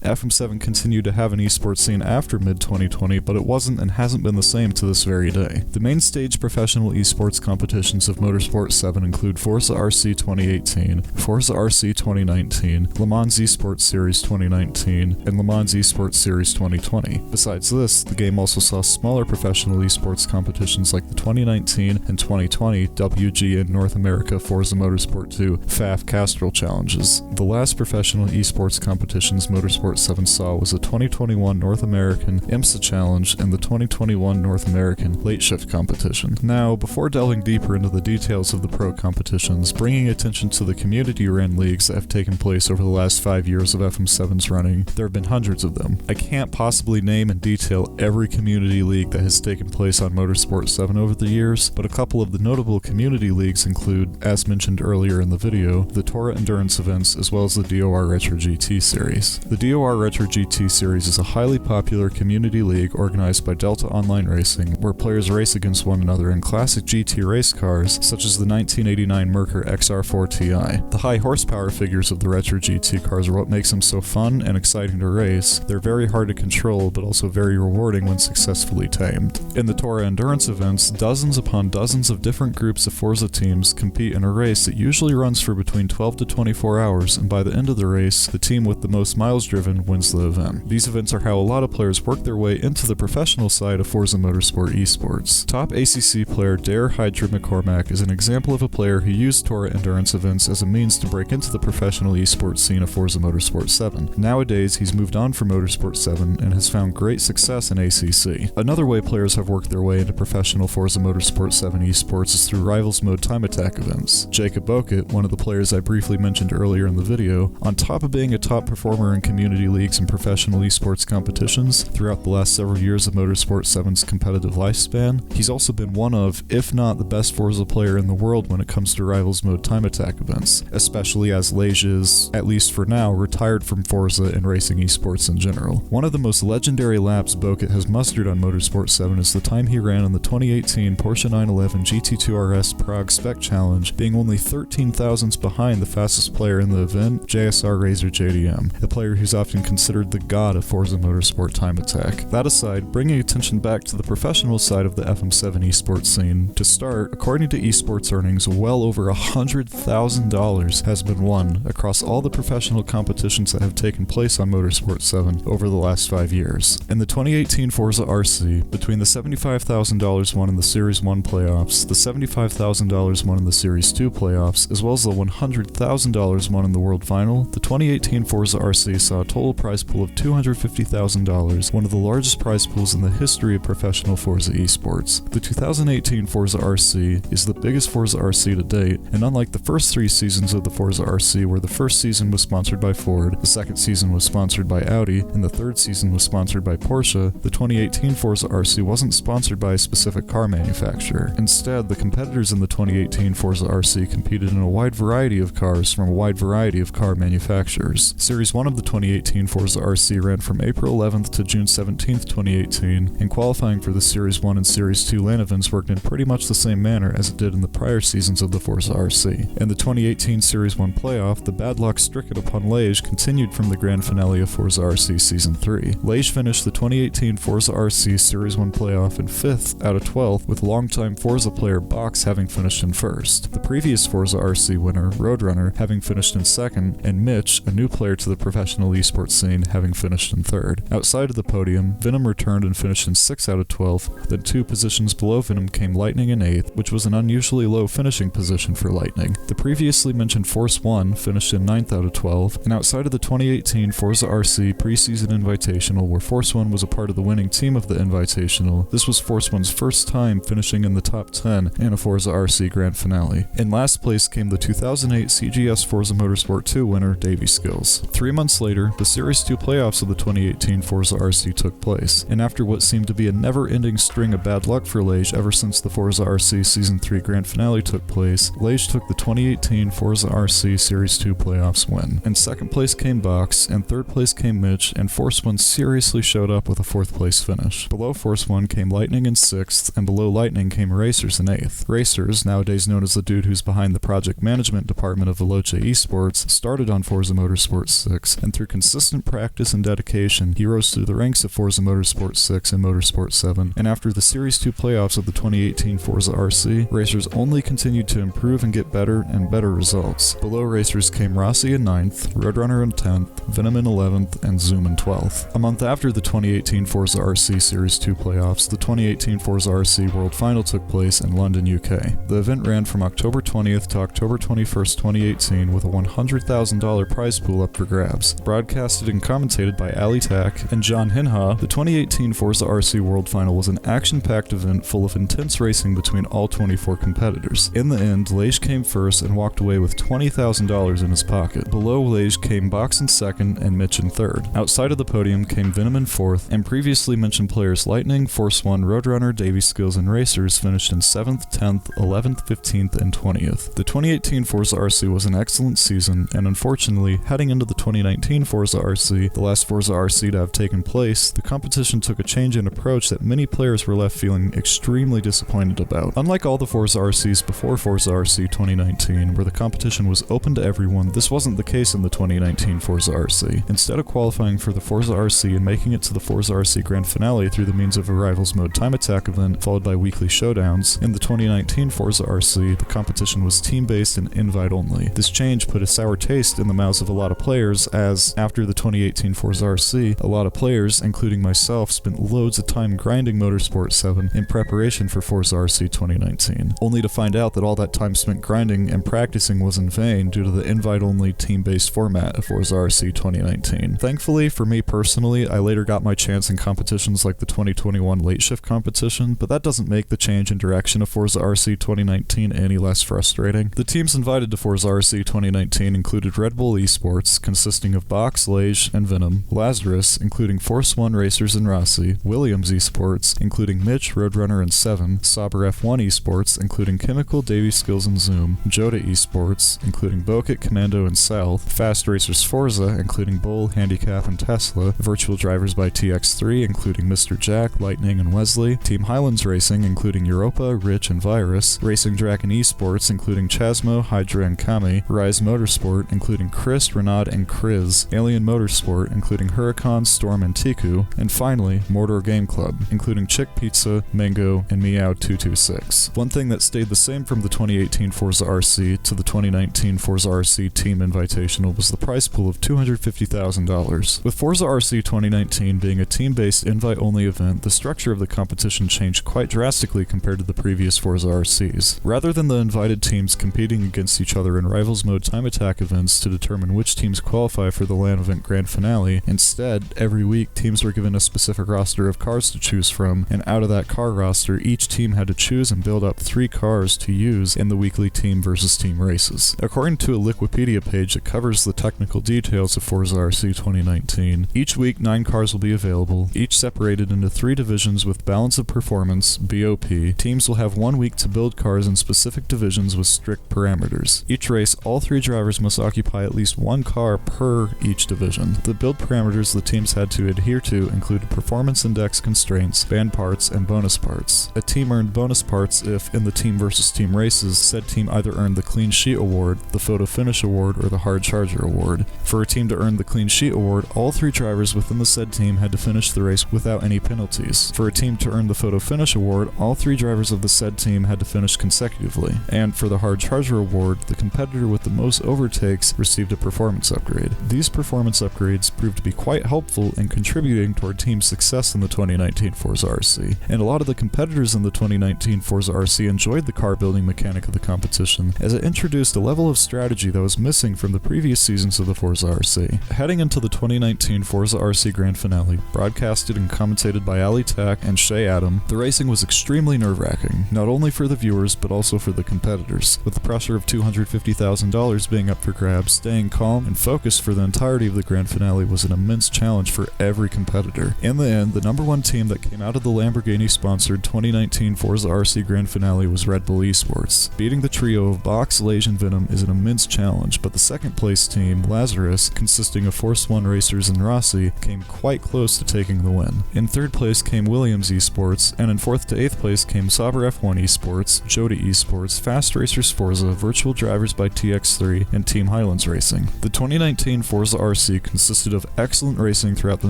FM7 continued to have an esports scene after mid-2020, but it wasn't and hasn't been the same to this very day. The main stage professional esports competitions of Motorsport 7 include Forza RC 2018, Forza RC 2019, Le Mans Esports Series 2019, and Le Mans Esports Series 2020. Besides this, the game also saw smaller professional esports competitions like the 2019 and 2020 WGN North America Forza Motorsport 2 FAF Castrol Challenges. The last professional esports competitions Motorsport 7 saw was the 2021 North American IMSA Challenge and the 2021 North American Late Shift Competition. Now, before delving deeper into the details of the pro competitions, bringing attention to the community-ran leagues that have taken place over the last 5 years of FM7's running, there have been hundreds of them. I can't possibly name and detail every community league that has taken place on Motorsport 7 over the years, but a couple of the notable community leagues include, as mentioned earlier in the video, the Tora Endurance events as well as the DOR Retro GT series. The DOR Retro GT series is a highly popular community league organized by Delta Online Racing, where players race against one another in classic GT race cars such as the 1989 Mercer XR4 Ti. The high horsepower figures of the Retro GT cars are what makes them so fun and exciting to race. They're very hard to control, but also very rewarding when successfully tamed. In the Tora Endurance events, dozens upon dozens of different groups of Forza teams compete in a race that usually runs for between 12 to 24 hours, and by the end of the race, the team with the most miles driven wins the event. These events are how a lot of players work their way into the professional side of Forza Motorsport Esports. Top ACC player Dare Hydra McCormack is an example of a player who used Tora Endurance events as a means to break into the professional esports scene of Forza Motorsport 7. Nowadays, he's moved on from Motorsport 7 and has found great success in ACC. Another way players have worked their way into professional Forza Motorsport 7 esports is through Rivals Mode Time Attack events. Jacob Bokit, one of the players I briefly mentioned earlier in the video, on top of being a top performer in community leagues and professional esports competitions throughout the last several years of Motorsport 7's competitive lifespan, he's also been one of, if not the best Forza player in the world when it comes to Rivals Mode Time Attack events, especially as Lage is, at least for now, retired from Forza and racing esports in general. One of the most legendary laps Bokit has mustered on Motorsport 7 is the time he ran on the 2018 Porsche 911 GT2 RS Prague Spec Challenge, being only 13 thousandths behind the fastest player in the event, JSR Razor JDM, a player who's often considered the god of Forza Motorsport Time Attack. That aside, bringing attention back to the professional side of the FM7 esports scene, to start, according to esports earnings, well over $100,000 has been won across all the professional competitions that have taken place on Motorsport 7 over the last 5 years. In the 2018 Forza RC, between the $75,000 won in the Series 1 playoffs, the $75,000 won in the Series 2 playoffs, as well as the $100,000 won in the World Final, the 2018 Forza RC saw a total prize pool of $250,000, one of the largest prize pools in the history of professional Forza esports. The 2018 Forza RC is the biggest Forza RC to date, and unlike the first 3 seasons of the Forza RC, where the first season was sponsored by Ford, the second season was sponsored by Audi, and the third season was sponsored by Porsche, the 2018 Forza RC wasn't sponsored by a specific car manufacturer. Instead, the competitors in the 2018 Forza RC competed in a wide variety of cars from a wide variety of car manufacturers. Series 1 of the 2018 2018 Forza RC ran from April 11th to June 17th, 2018, and qualifying for the Series 1 and Series 2 LAN events worked in pretty much the same manner as it did in the prior seasons of the Forza RC. In the 2018 Series 1 playoff, the bad luck stricken upon Liege continued from the grand finale of Forza RC Season 3. Liege finished the 2018 Forza RC Series 1 playoff in 5th out of 12th, with longtime Forza player Box having finished in 1st. The previous Forza RC winner, Roadrunner, having finished in 2nd, and Mitch, a new player to the professional esports scene, having finished in 3rd. Outside of the podium, Venom returned and finished in 6th out of 12th, then 2 positions below Venom came Lightning in 8th, which was an unusually low finishing position for Lightning. The previously mentioned Force 1 finished in 9th out of 12, and outside of the 2018 Forza RC preseason invitational where Force 1 was a part of the winning team of the invitational, this was Force 1's first time finishing in the top 10 in a Forza RC grand finale. In last place came the 2008 CGS Forza Motorsport 2 winner, Davey Skills. 3 months later, the Series 2 playoffs of the 2018 Forza RC took place, and after what seemed to be a never-ending string of bad luck for Liege ever since the Forza RC Season 3 grand finale took place, Liege took the 2018 Forza RC Series 2 playoffs win. In 2nd place came Box, and 3rd place came Mitch, and Force 1 seriously showed up with a 4th place finish. Below Force 1 came Lightning in 6th, and below Lightning came Racers in 8th. Racers, nowadays known as the dude who's behind the project management department of Veloce Esports, started on Forza Motorsport 6, and through consistent practice and dedication, he rose through the ranks of Forza Motorsport 6 and Motorsport 7, and after the Series 2 playoffs of the 2018 Forza RC, Racers only continued to improve and get better and better results. Below Racers came Rossi in 9th, Roadrunner in 10th, Venom in 11th, and Zoom in 12th. A month after the 2018 Forza RC Series 2 playoffs, the 2018 Forza RC World Final took place in London, UK. The event ran from October 20th to October 21st, 2018 with a $100,000 prize pool up for grabs. Broadcasted and commentated by Ali Tak and John Hinha, the 2018 Forza RC World Final was an action-packed event full of intense racing between all 24 competitors. In the end, Liege came first and walked away with $20,000 in his pocket. Below Liege came Box in 2nd and Mitch in 3rd. Outside of the podium came Venom in 4th, and previously mentioned players Lightning, Force 1, Roadrunner, Davey Skills, and Racers finished in 7th, 10th, 11th, 15th, and 20th. The 2018 Forza RC was an excellent season, and unfortunately, heading into the 2019 Forza RC, the last Forza RC to have taken place, the competition took a change in approach that many players were left feeling extremely disappointed about. Unlike all the Forza RCs before Forza RC 2019, where the competition was open to everyone, this wasn't the case in the 2019 Forza RC. Instead of qualifying for the Forza RC and making it to the Forza RC Grand Finale through the means of a Rivals Mode Time Attack event followed by weekly showdowns, in the 2019 Forza RC, the competition was team-based and invite-only. This change put a sour taste in the mouths of a lot of players as, after the 2018 Forza RC, a lot of players, including myself, spent loads of time grinding Motorsport 7 in preparation for Forza RC 2019, only to find out that all that time spent grinding and practicing was in vain due to the invite-only team-based format of Forza RC 2019. Thankfully, for me personally, I later got my chance in competitions like the 2021 Late Shift competition, but that doesn't make the change in direction of Forza RC 2019 any less frustrating. The teams invited to Forza RC 2019 included Red Bull Esports, consisting of Box, Liege, and Venom, Lazarus, including Force 1 Racers and Rossi, Williams Esports, including Mitch, Roadrunner, and 7, Sauber F1 Esports, including Chemical, Davey Skills, and Zoom, Joda Esports, including Bokit, Commando, and South, Fast Racers Forza, including Bull, Handicap, and Tesla, Virtual Drivers by TX3, including Mr. Jack, Lightning, and Wesley, Team Highlands Racing, including Europa, Rich, and Virus, Racing Dragon Esports, including Chasmo, Hydra, and Kami, Rise Motorsport, including Chris, Renaud, and Kriz, Alien Motorsport, including Huracan, Storm, and Tiku, and finally, Mordor Game Club, including Chick Pizza, Mango, and Meow226. One thing that stayed the same from the 2018 Forza RC to the 2019 Forza RC Team Invitational was the prize pool of $250,000. With Forza RC 2019 being a team-based invite-only event, the structure of the competition changed quite drastically compared to the previous Forza RCs. Rather than the invited teams competing against each other in Rivals Mode Time Attack events to determine which teams qualify for the LAN event Grand Finale, instead, every week teams were given a specific roster of cars to choose from, and out of that car roster, each team had to choose and build up 3 cars to use in the weekly team versus team races. According to a Liquipedia page that covers the technical details of Forza RC 2019, each week 9 cars will be available, each separated into 3 divisions with balance of performance, BOP. Teams will have 1 week to build cars in specific divisions with strict parameters. Each race, all 3 drivers must occupy at least 1 car per each division. The build parameters the teams had to adhere to included performance index constraints, banned parts, and bonus parts. A team earned bonus parts if, in the team versus team races, said team either earned the Clean Sheet Award, the Photo Finish Award, or the Hard Charger Award. For a team to earn the Clean Sheet Award, all 3 drivers within the said team had to finish the race without any penalties. For a team to earn the Photo Finish Award, all 3 drivers of the said team had to finish consecutively. And for the Hard Charger Award, the competitor with the most overtakes received a performance upgrade. These performance upgrades proved to be quite helpful in contributing toward team success in the 2019 Forza RC, and a lot of the competitors in the 2019 Forza RC enjoyed the car building mechanic of the competition, as it introduced a level of strategy that was missing from the previous seasons of the Forza RC. Heading into the 2019 Forza RC Grand Finale, broadcasted and commentated by Ali Tak and Shay Adam, the racing was extremely nerve-wracking, not only for the viewers but also for the competitors, with the pressure of $250,000 being up for grabs. Staying calm and focused for the entirety of the Grand Finale was an immense challenge for every competitor. In the end, the number 1 team that came out of the Lamborghini-sponsored 2019 Forza RC Grand Finale was Red Bull Esports. Beating the trio of Box, Lage, and Venom is an immense challenge, but the second place team, Lazarus, consisting of Force 1 racers and Rossi, came quite close to taking the win. In third place came Williams Esports, and in 4th to 8th place came Sauber F1 Esports, Jody Esports, Fast Racers Forza, Virtual Drivers by TX3, and Team Highlands Racing. The 2019 Forza RC consisted of excellent racing throughout the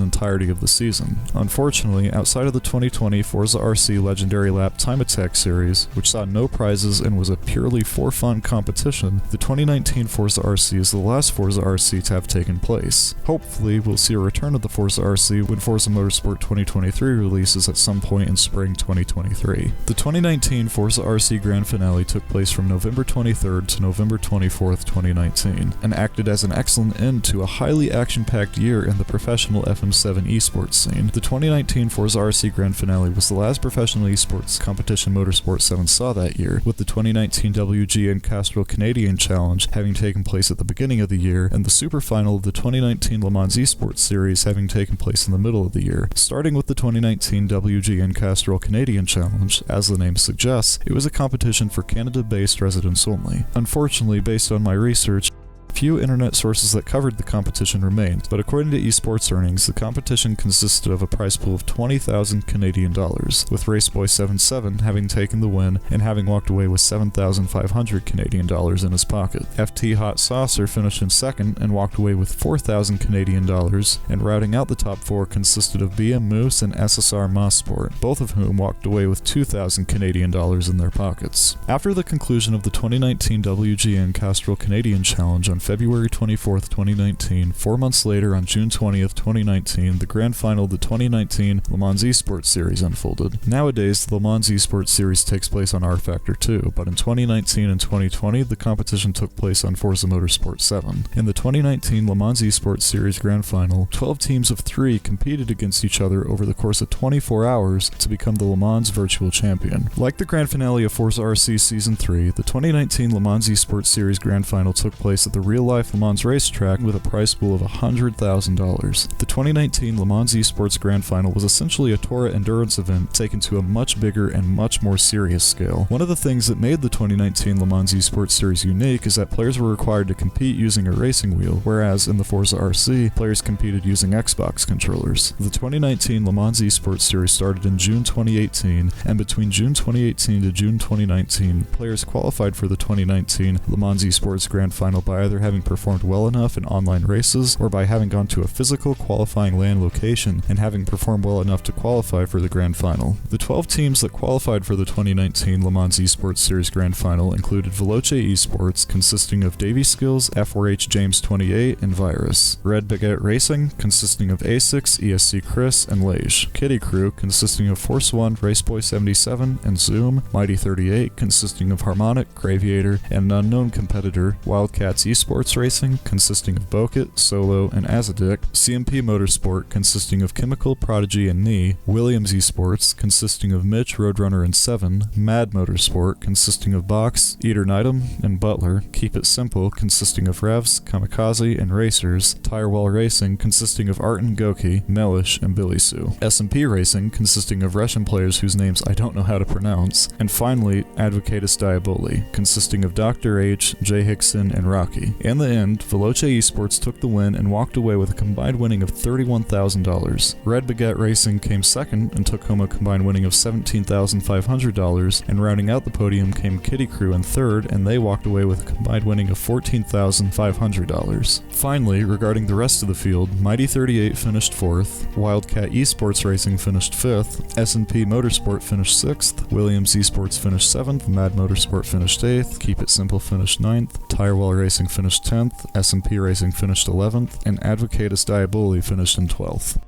entirety of the season. Unfortunately, outside of the 2020 Forza RC Legendary Lap Time Attack Series, which saw no prizes and was a purely for fun competition, the 2019 Forza RC is the last Forza RC to have taken place. Hopefully, we'll see a return of the Forza RC when Forza Motorsport 2023 releases at some point in spring 2023. The 2019 Forza RC Grand Finale took place from November 23rd to November 24th, 2019, and acted as an excellent end to a highly action-packed year in the professional FM7 Esports scene. The 2019 Forza RC Grand Finale was the last professional esports competition Motorsport 7 saw that year, with the 2019 WGN Castrol Canadian Challenge having taken place at the beginning of the year, and the super final of the 2019 Le Mans Esports Series having taken place in the middle of the year. Starting with the 2019 WGN Castrol Canadian Challenge, as the name suggests, it was a competition for Canada-based residents only. Unfortunately, based on my research, few internet sources that covered the competition remained, but according to Esports Earnings, the competition consisted of a prize pool of 20,000 Canadian dollars, with Raceboy 77 having taken the win and having walked away with 7,500 Canadian dollars in his pocket. FT Hot Saucer finished in second and walked away with 4,000 Canadian dollars, and routing out the top 4 consisted of BM Moose and SSR Mossport, both of whom walked away with 2,000 Canadian dollars in their pockets. After the conclusion of the 2019 WGN Castrol Canadian Challenge on February 24th, 2019, 4 months later on June 20th, 2019, the grand final of the 2019 Le Mans Esports Series unfolded. Nowadays, the Le Mans Esports Series takes place on rFactor 2, but in 2019 and 2020, the competition took place on Forza Motorsport 7. In the 2019 Le Mans Esports Series grand final, 12 teams of 3 competed against each other over the course of 24 hours to become the Le Mans Virtual Champion. Like the grand finale of Forza RC Season 3, the 2019 Le Mans Esports Series grand final took place at the real-life Le Mans racetrack with a prize pool of $100,000. The 2019 Le Mans Esports Grand Final was essentially a Torah endurance event taken to a much bigger and much more serious scale. One of the things that made the 2019 Le Mans Esports Series unique is that players were required to compete using a racing wheel, whereas in the Forza RC, players competed using Xbox controllers. The 2019 Le Mans Esports Series started in June 2018, and between June 2018 to June 2019, players qualified for the 2019 Le Mans Esports Grand Final by either having performed well enough in online races or by having gone to a physical qualifying LAN location and having performed well enough to qualify for the Grand Final. The 12 teams that qualified for the 2019 Le Mans Esports Series Grand Final included Veloce Esports, consisting of Davy Skills, F4H James 28, and Virus; Red Baguette Racing, consisting of A6, ESC Chris, and Lage; Kitty Crew, consisting of Force 1, Raceboy 77, and Zoom; Mighty 38, consisting of Harmonic, Graviator, and an unknown competitor; Wildcats Esports Racing, consisting of Bokit, Solo, and Azadik; CMP Motorsport, consisting of Chemical, Prodigy, and Knee; Williams Esports, consisting of Mitch, Roadrunner, and Seven; Mad Motorsport, consisting of Box, Eater Knightum, and Butler; Keep It Simple, consisting of Revs, Kamikaze, and Racers; Tirewall Racing, consisting of Art and Goki, Melish, and Billy Sue; SMP Racing, consisting of Russian players whose names I don't know how to pronounce; and finally, Advocatus Diaboli, consisting of Dr. H, Jay Hickson, and Rocky. In the end, Veloce Esports took the win and walked away with a combined winning of $31,000. Red Baguette Racing came second and took home a combined winning of $17,500, and rounding out the podium came Kitty Crew in third, and they walked away with a combined winning of $14,500. Finally, regarding the rest of the field, Mighty 38 finished 4th, Wildcat Esports Racing finished 5th, S&P Motorsport finished 6th, Williams Esports finished 7th, Mad Motorsport finished 8th, Keep It Simple finished 9th, Tirewall Racing finished 10th, S&P Racing finished 11th, and Advocatus Diaboli finished in 12th.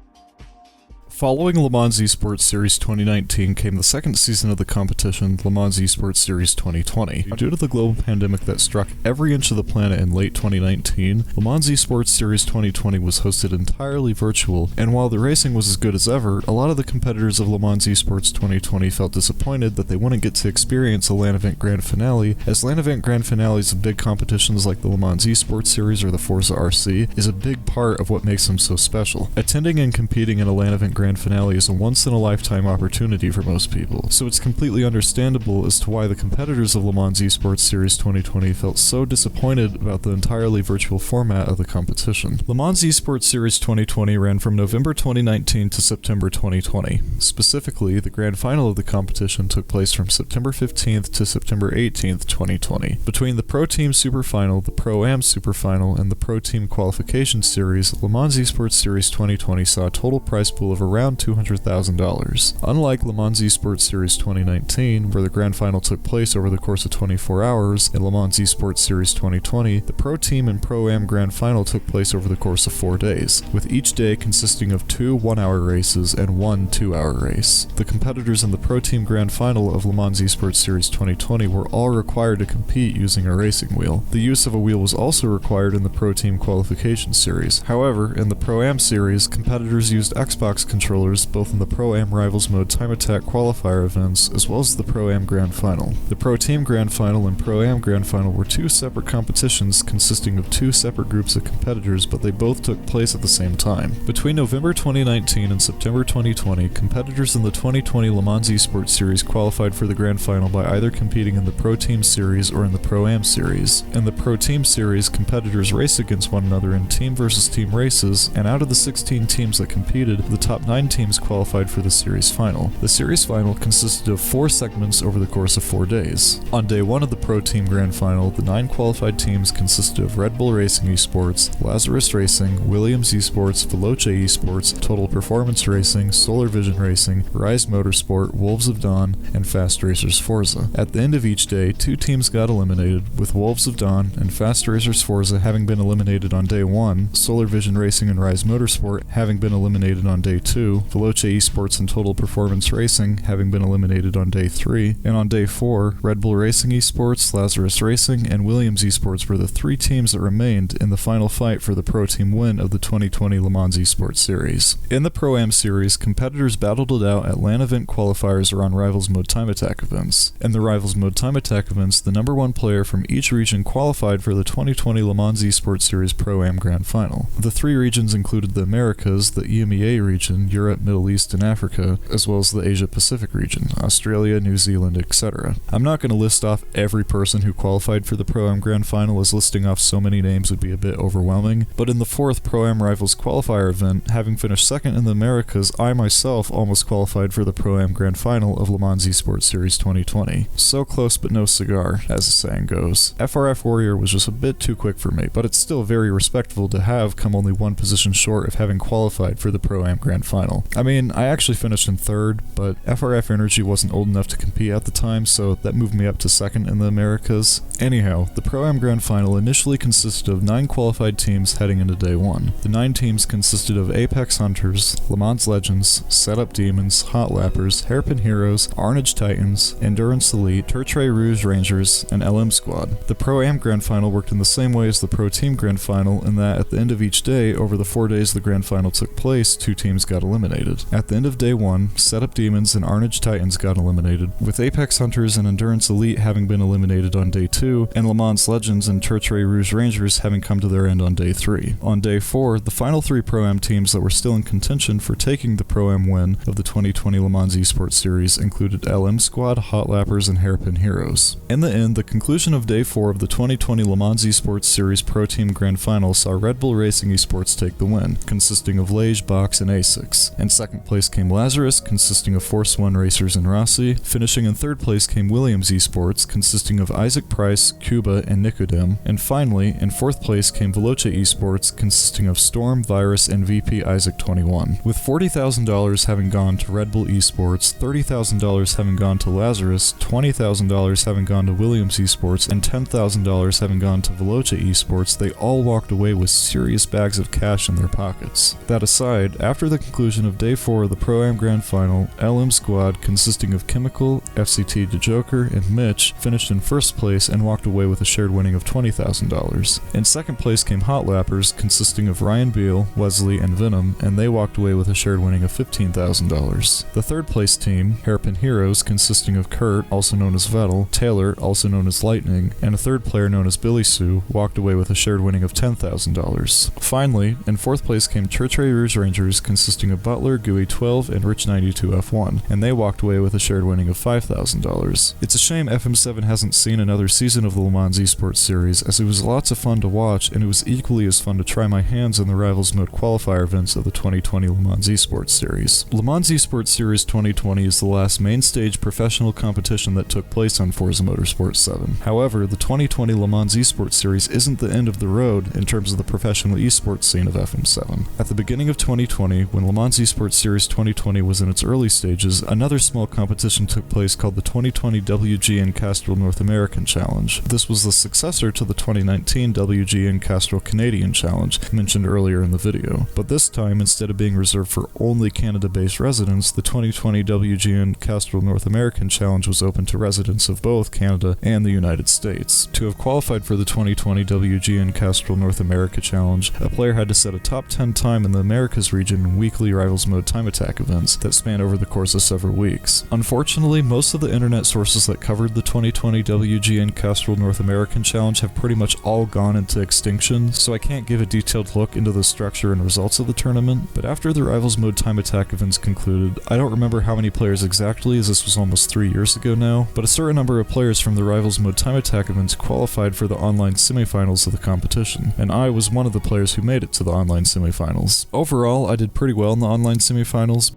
Following Le Mans Esports Series 2019 came the second season of the competition, Le Mans Esports Series 2020. Due to the global pandemic that struck every inch of the planet in late 2019, Le Mans Esports Series 2020 was hosted entirely virtual, and while the racing was as good as ever, a lot of the competitors of Le Mans Esports 2020 felt disappointed that they wouldn't get to experience a LAN event grand finale, as LAN event grand finales of big competitions like the Le Mans Esports Series or the Forza RC is a big part of what makes them so special. Attending and competing in a LAN event grand finale is a once-in-a-lifetime opportunity for most people, so it's completely understandable as to why the competitors of Le Mans Esports Series 2020 felt so disappointed about the entirely virtual format of the competition. Le Mans Esports Series 2020 ran from November 2019 to September 2020. Specifically, the grand final of the competition took place from September 15th to September 18th, 2020. Between the Pro Team Super Final, the Pro-Am Super Final, and the Pro Team Qualification Series, Le Mans Esports Series 2020 saw a total prize pool of around $200,000. Unlike Le Mans Esports Series 2019, where the grand final took place over the course of 24 hours, in Le Mans Esports Series 2020, the Pro Team and Pro-Am grand final took place over the course of 4 days, with each day consisting of 2 one-hour races and 1 2-hour race. The competitors in the Pro Team grand final of Le Mans Esports Series 2020 were all required to compete using a racing wheel. The use of a wheel was also required in the Pro Team Qualification Series. However, in the Pro-Am Series, competitors used Xbox controllers both in the Pro-Am Rivals Mode Time Attack qualifier events as well as the Pro-Am Grand Final. The Pro Team Grand Final and Pro-Am Grand Final were 2 separate competitions consisting of 2 separate groups of competitors, but they both took place at the same time. Between November 2019 and September 2020, competitors in the 2020 Le Mans Esports Series qualified for the Grand Final by either competing in the Pro Team Series or in the Pro-Am Series. In the Pro Team Series, competitors race against one another in team versus team races, and out of the 16 teams that competed, the top 9 teams qualified for the series final. The series final consisted of 4 segments over the course of 4 days. On day 1 of the Pro Team Grand Final, the 9 qualified teams consisted of Red Bull Racing Esports, Lazarus Racing, Williams Esports, Veloce Esports, Total Performance Racing, Solar Vision Racing, Rise Motorsport, Wolves of Dawn, and Fast Racers Forza. At the end of each day, 2 teams got eliminated, with Wolves of Dawn and Fast Racers Forza having been eliminated on day 1, Solar Vision Racing and Rise Motorsport having been eliminated on day 2, Veloce Esports and Total Performance Racing having been eliminated on day 3, and on day 4, Red Bull Racing Esports, Lazarus Racing, and Williams Esports were the 3 teams that remained in the final fight for the Pro Team win of the 2020 Le Mans Esports Series. In the Pro-Am Series, competitors battled it out at LAN event qualifiers or on Rivals Mode Time Attack events. In the Rivals Mode Time Attack events, the number 1 player from each region qualified for the 2020 Le Mans Esports Series Pro-Am Grand Final. The 3 regions included the Americas, the EMEA region, Europe, Middle East, and Africa, as well as the Asia-Pacific region, Australia, New Zealand, etc. I'm not going to list off every person who qualified for the Pro-Am Grand Final, as listing off so many names would be a bit overwhelming, but in the 4th Pro-Am Rivals qualifier event, having finished 2nd in the Americas, I myself almost qualified for the Pro-Am Grand Final of Le Mans Esports Series 2020. So close but no cigar, as the saying goes. FRF Warrior was just a bit too quick for me, but it's still very respectable to have come only 1 position short of having qualified for the Pro-Am Grand Final. I mean, I actually finished in 3rd, but FRF Energy wasn't old enough to compete at the time, so that moved me up to 2nd in the Americas. Anyhow, the Pro-Am Grand Final initially consisted of 9 qualified teams heading into day 1. The 9 teams consisted of Apex Hunters, Le Mans Legends, Setup Demons, Hot Lappers, Hairpin Heroes, Arnage Titans, Endurance Elite, Tertre Rouge Rangers, and LM Squad. The Pro-Am Grand Final worked in the same way as the Pro Team Grand Final in that at the end of each day, over the 4 days the Grand Final took place, 2 teams got eliminated. At the end of Day 1, Setup Demons and Arnage Titans got eliminated, with Apex Hunters and Endurance Elite having been eliminated on Day 2, and Le Mans Legends and Tertre Rouge Rangers having come to their end on Day 3. On Day 4, the final 3 Pro-Am teams that were still in contention for taking the Pro-Am win of the 2020 Le Mans Esports Series included LM Squad, Hot Lappers, and Hairpin Heroes. In the end, the conclusion of Day 4 of the 2020 Le Mans Esports Series Pro Team Grand Final saw Red Bull Racing Esports take the win, consisting of Lage, Box, and ASICS. In second place came Lazarus, consisting of Force One Racers and Rossi. Finishing in third place came Williams Esports, consisting of Isaac Price, Cuba, and Nicodem. And finally, in fourth place came Veloce Esports, consisting of Storm, Virus, and VP Isaac 21. With $40,000 having gone to Red Bull Esports, $30,000 having gone to Lazarus, $20,000 having gone to Williams Esports, and $10,000 having gone to Veloce Esports, they all walked away with serious bags of cash in their pockets. That aside, after the conclusion of Day 4 of the Pro-Am Grand Final, LM Squad, consisting of Chemical, FCT DeJoker, and Mitch, finished in first place and walked away with a shared winning of $20,000. In second place came Hot Lappers, consisting of Ryan Beal, Wesley, and Venom, and they walked away with a shared winning of $15,000. The third place team, Hairpin Heroes, consisting of Kurt, also known as Vettel, Taylor, also known as Lightning, and a third player known as Billy Sue, walked away with a shared winning of $10,000. Finally, in fourth place came Tertre Rouge Rangers, consisting of Butler, Gooey 12, and Rich 92 F1, and they walked away with a shared winning of $5,000. It's a shame FM7 hasn't seen another season of the Le Mans Esports Series, as it was lots of fun to watch, and it was equally as fun to try my hands in the Rivals Mode qualifier events of the 2020 Le Mans Esports Series. Le Mans Esports Series 2020 is the last main stage professional competition that took place on Forza Motorsport 7. However, the 2020 Le Mans Esports Series isn't the end of the road in terms of the professional esports scene of FM7. At the beginning of 2020, when Le Mans Esports Series 2020 was in its early stages, another small competition took place called the 2020 WGN Castrol North American Challenge. This was the successor to the 2019 WGN Castrol Canadian Challenge, mentioned earlier in the video. But this time, instead of being reserved for only Canada-based residents, the 2020 WGN Castrol North American Challenge was open to residents of both Canada and the United States. To have qualified for the 2020 WGN Castrol North America Challenge, a player had to set a top 10 time in the Americas region in weekly Rivals Mode time attack events that span over the course of several weeks. Unfortunately, most of the internet sources that covered the 2020 WGN Castrol North American Challenge have pretty much all gone into extinction, so I can't give a detailed look into the structure and results of the tournament, but after the Rivals Mode time attack events concluded, I don't remember how many players exactly, as this was almost 3 years ago now, but a certain number of players from the Rivals Mode time attack events qualified for the online semifinals of the competition, and I was one of the players who made it to the online semifinals. Overall, I did pretty well in the online semifinals,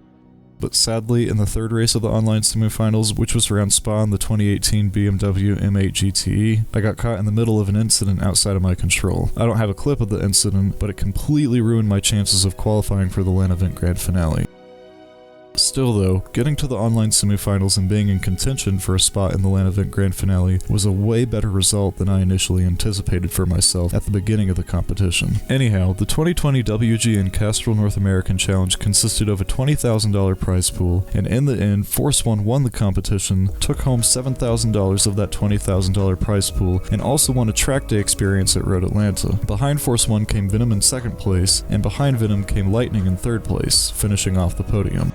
but sadly, in the third race of the online semifinals, which was around Spa in the 2018 BMW M8 GTE, I got caught in the middle of an incident outside of my control. I don't have a clip of the incident, but it completely ruined my chances of qualifying for the LAN event grand finale. Still though, getting to the online semifinals and being in contention for a spot in the LAN event grand finale was a way better result than I initially anticipated for myself at the beginning of the competition. Anyhow, the 2020 WGN Castrol North American Challenge consisted of a $20,000 prize pool, and in the end, Force One won the competition, took home $7,000 of that $20,000 prize pool, and also won a track day experience at Road Atlanta. Behind Force One came Venom in second place, and behind Venom came Lightning in third place, finishing off the podium.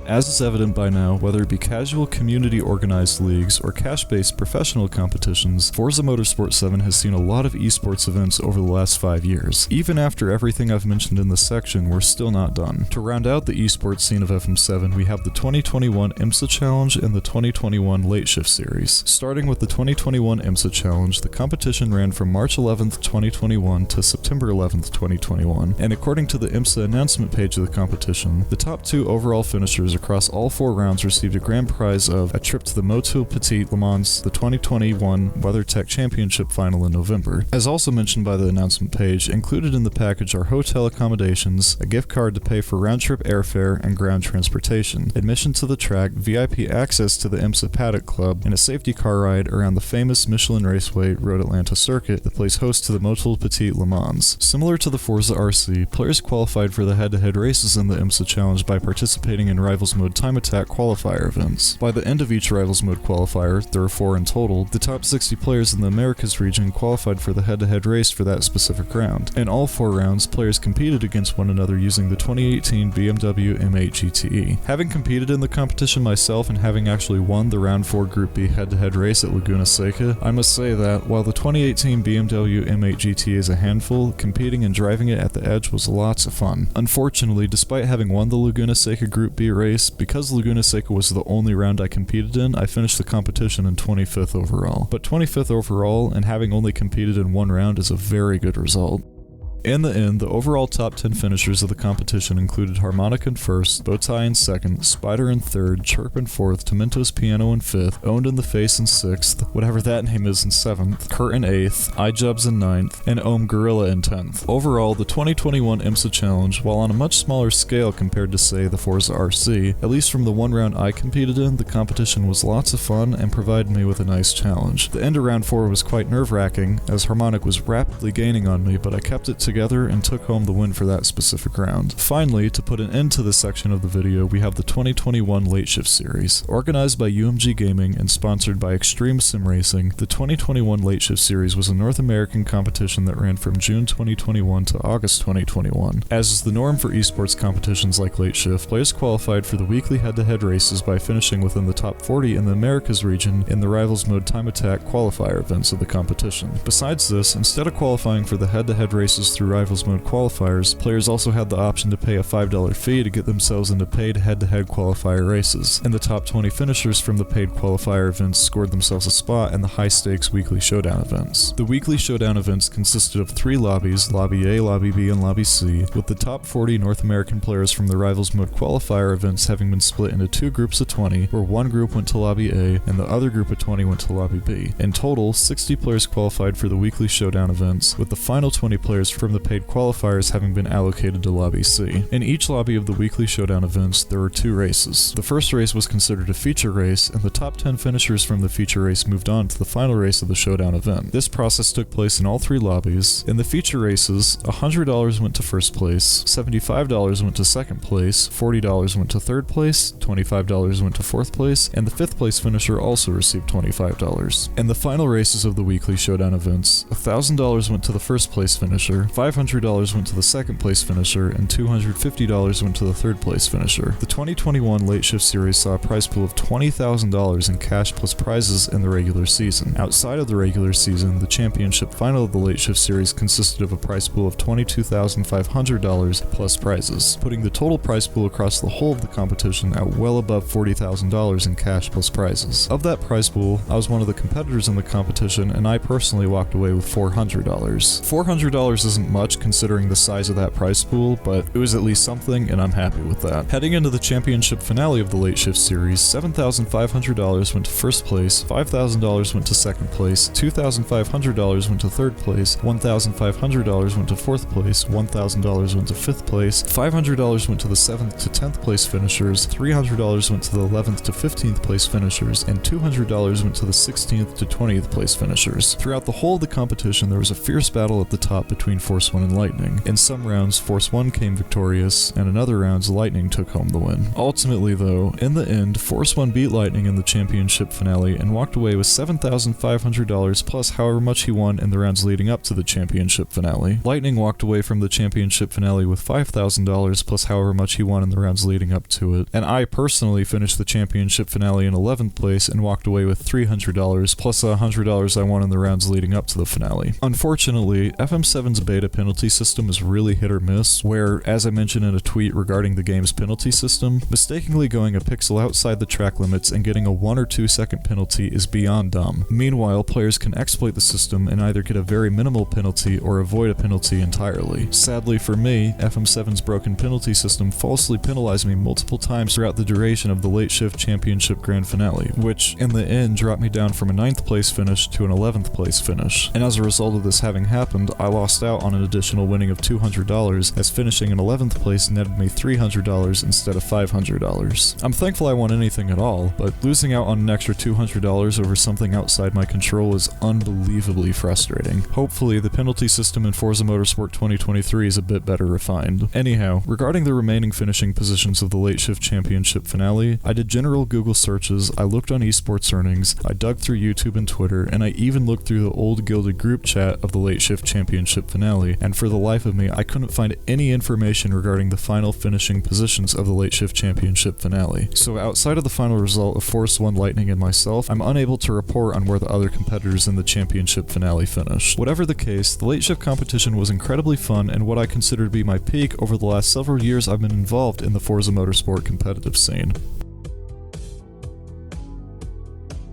As is evident by now, whether it be casual community-organized leagues or cash-based professional competitions, Forza Motorsport 7 has seen a lot of esports events over the last 5 years. Even after everything I've mentioned in this section, we're still not done. To round out the esports scene of FM7, we have the 2021 IMSA Challenge and the 2021 Late Shift Series. Starting with the 2021 IMSA Challenge, the competition ran from March 11th, 2021 to September 11th, 2021, and according to the IMSA announcement page of the competition, the top 2 overall finishers across all 4 rounds received a grand prize of a trip to the Motul Petit Le Mans, the 2021 WeatherTech Championship Final in November. As also mentioned by the announcement page, included in the package are hotel accommodations, a gift card to pay for round-trip airfare and ground transportation, admission to the track, VIP access to the IMSA Paddock Club, and a safety car ride around the famous Michelin Raceway Road Atlanta circuit that plays host to the Motul Petit Le Mans. Similar to the Forza RC, players qualified for the head-to-head races in the IMSA Challenge by participating in Rivals Rivals Mode Time Attack qualifier events. By the end of each Rivals Mode qualifier, there are 4 in total, the top 60 players in the Americas region qualified for the head-to-head race for that specific round. In all 4 rounds, players competed against one another using the 2018 BMW M8 GTE. Having competed in the competition myself and having actually won the Round 4 Group B head-to-head race at Laguna Seca, I must say that, while the 2018 BMW M8 GTE is a handful, competing and driving it at the edge was lots of fun. Unfortunately, despite having won the Laguna Seca Group B race, because Laguna Seca was the only round I competed in, I finished the competition in 25th overall. But 25th overall, and having only competed in 1 round, is a very good result. In the end, the overall top 10 finishers of the competition included Harmonic in 1st, Bowtie in 2nd, Spider in 3rd, Chirp in 4th, Tomentos Piano in 5th, Owned in the Face in 6th, whatever that name is in 7th, Kurt in 8th, iJubs in 9th, and Ohm Gorilla in 10th. Overall, the 2021 IMSA Challenge, while on a much smaller scale compared to, say, the Forza RC, at least from the 1 round I competed in, the competition was lots of fun and provided me with a nice challenge. The end of round 4 was quite nerve-wracking, as Harmonic was rapidly gaining on me, but I kept it together and took home the win for that specific round. Finally, to put an end to this section of the video, we have the 2021 Late Shift Series. Organized by UMG Gaming and sponsored by Extreme Sim Racing, the 2021 Late Shift Series was a North American competition that ran from June 2021 to August 2021. As is the norm for esports competitions like Late Shift, players qualified for the weekly head-to-head races by finishing within the top 40 in the Americas region in the Rivals Mode Time Attack qualifier events of the competition. Besides this, instead of qualifying for the head-to-head races through Rivals Mode qualifiers, players also had the option to pay a $5 fee to get themselves into paid head-to-head qualifier races, and the top 20 finishers from the paid qualifier events scored themselves a spot in the high-stakes weekly showdown events. The weekly showdown events consisted of 3 lobbies, Lobby A, Lobby B, and Lobby C, with the top 40 North American players from the Rivals Mode qualifier events having been split into 2 groups of 20, where one group went to Lobby A and the other group of 20 went to Lobby B. In total, 60 players qualified for the weekly showdown events, with the final 20 players from the paid qualifiers having been allocated to Lobby C. In each lobby of the weekly showdown events, there were 2 races. The first race was considered a feature race, and the top 10 finishers from the feature race moved on to the final race of the showdown event. This process took place in all 3 lobbies. In the feature races, $100 went to first place, $75 went to second place, $40 went to third place, $25 went to fourth place, and the 5th place finisher also received $25. In the final races of the weekly showdown events, $1,000 went to the first place finisher, $500 went to the second place finisher, and $250 went to the third place finisher. The 2021 Late Shift Series saw a prize pool of $20,000 in cash plus prizes in the regular season. Outside of the regular season, the championship final of the Late Shift Series consisted of a prize pool of $22,500 plus prizes, putting the total prize pool across the whole of the competition at well above $40,000 in cash plus prizes. Of that prize pool, I was one of the competitors in the competition, and I personally walked away with $400. $400 isn't much considering the size of that prize pool, but it was at least something, and I'm happy with that. Heading into the championship finale of the Late Shift Series, $7,500 went to first place, $5,000 went to second place, $2,500 went to third place, $1,500 went to fourth place, $1,000 went to fifth place, $500 went to the 7th to 10th place finishers, $300 went to the 11th to 15th place finishers, and $200 went to the 16th to 20th place finishers. Throughout the whole of the competition, there was a fierce battle at the top between Force 1 and Lightning. In some rounds, Force 1 came victorious, and in other rounds, Lightning took home the win. Ultimately though, in the end, Force 1 beat Lightning in the championship finale and walked away with $7,500 plus however much he won in the rounds leading up to the championship finale. Lightning walked away from the championship finale with $5,000 plus however much he won in the rounds leading up to it, and I personally finished the championship finale in 11th place and walked away with $300 plus $100 I won in the rounds leading up to the finale. Unfortunately, FM7's beta penalty system is really hit or miss, where, as I mentioned in a tweet regarding the game's penalty system, mistakenly going a pixel outside the track limits and getting a 1 or 2 second penalty is beyond dumb. Meanwhile, players can exploit the system and either get a very minimal penalty or avoid a penalty entirely. Sadly for me, FM7's broken penalty system falsely penalized me multiple times throughout the duration of the Late Shift Championship Grand Finale, which in the end dropped me down from a 9th place finish to an 11th place finish. And as a result of this having happened, I lost out on won an additional winning of $200, as finishing in 11th place netted me $300 instead of $500. I'm thankful I won anything at all, but losing out on an extra $200 over something outside my control is unbelievably frustrating. Hopefully, the penalty system in Forza Motorsport 2023 is a bit better refined. Anyhow, regarding the remaining finishing positions of the Late Shift Championship finale, I did general Google searches, I looked on esports earnings, I dug through YouTube and Twitter, and I even looked through the old Gilded group chat of the Late Shift Championship finale, and for the life of me, I couldn't find any information regarding the final finishing positions of the Late Shift Championship finale. So outside of the final result of Force 1 Lightning and myself, I'm unable to report on where the other competitors in the championship finale finished. Whatever the case, the Late Shift competition was incredibly fun and what I consider to be my peak over the last several years I've been involved in the Forza Motorsport competitive scene.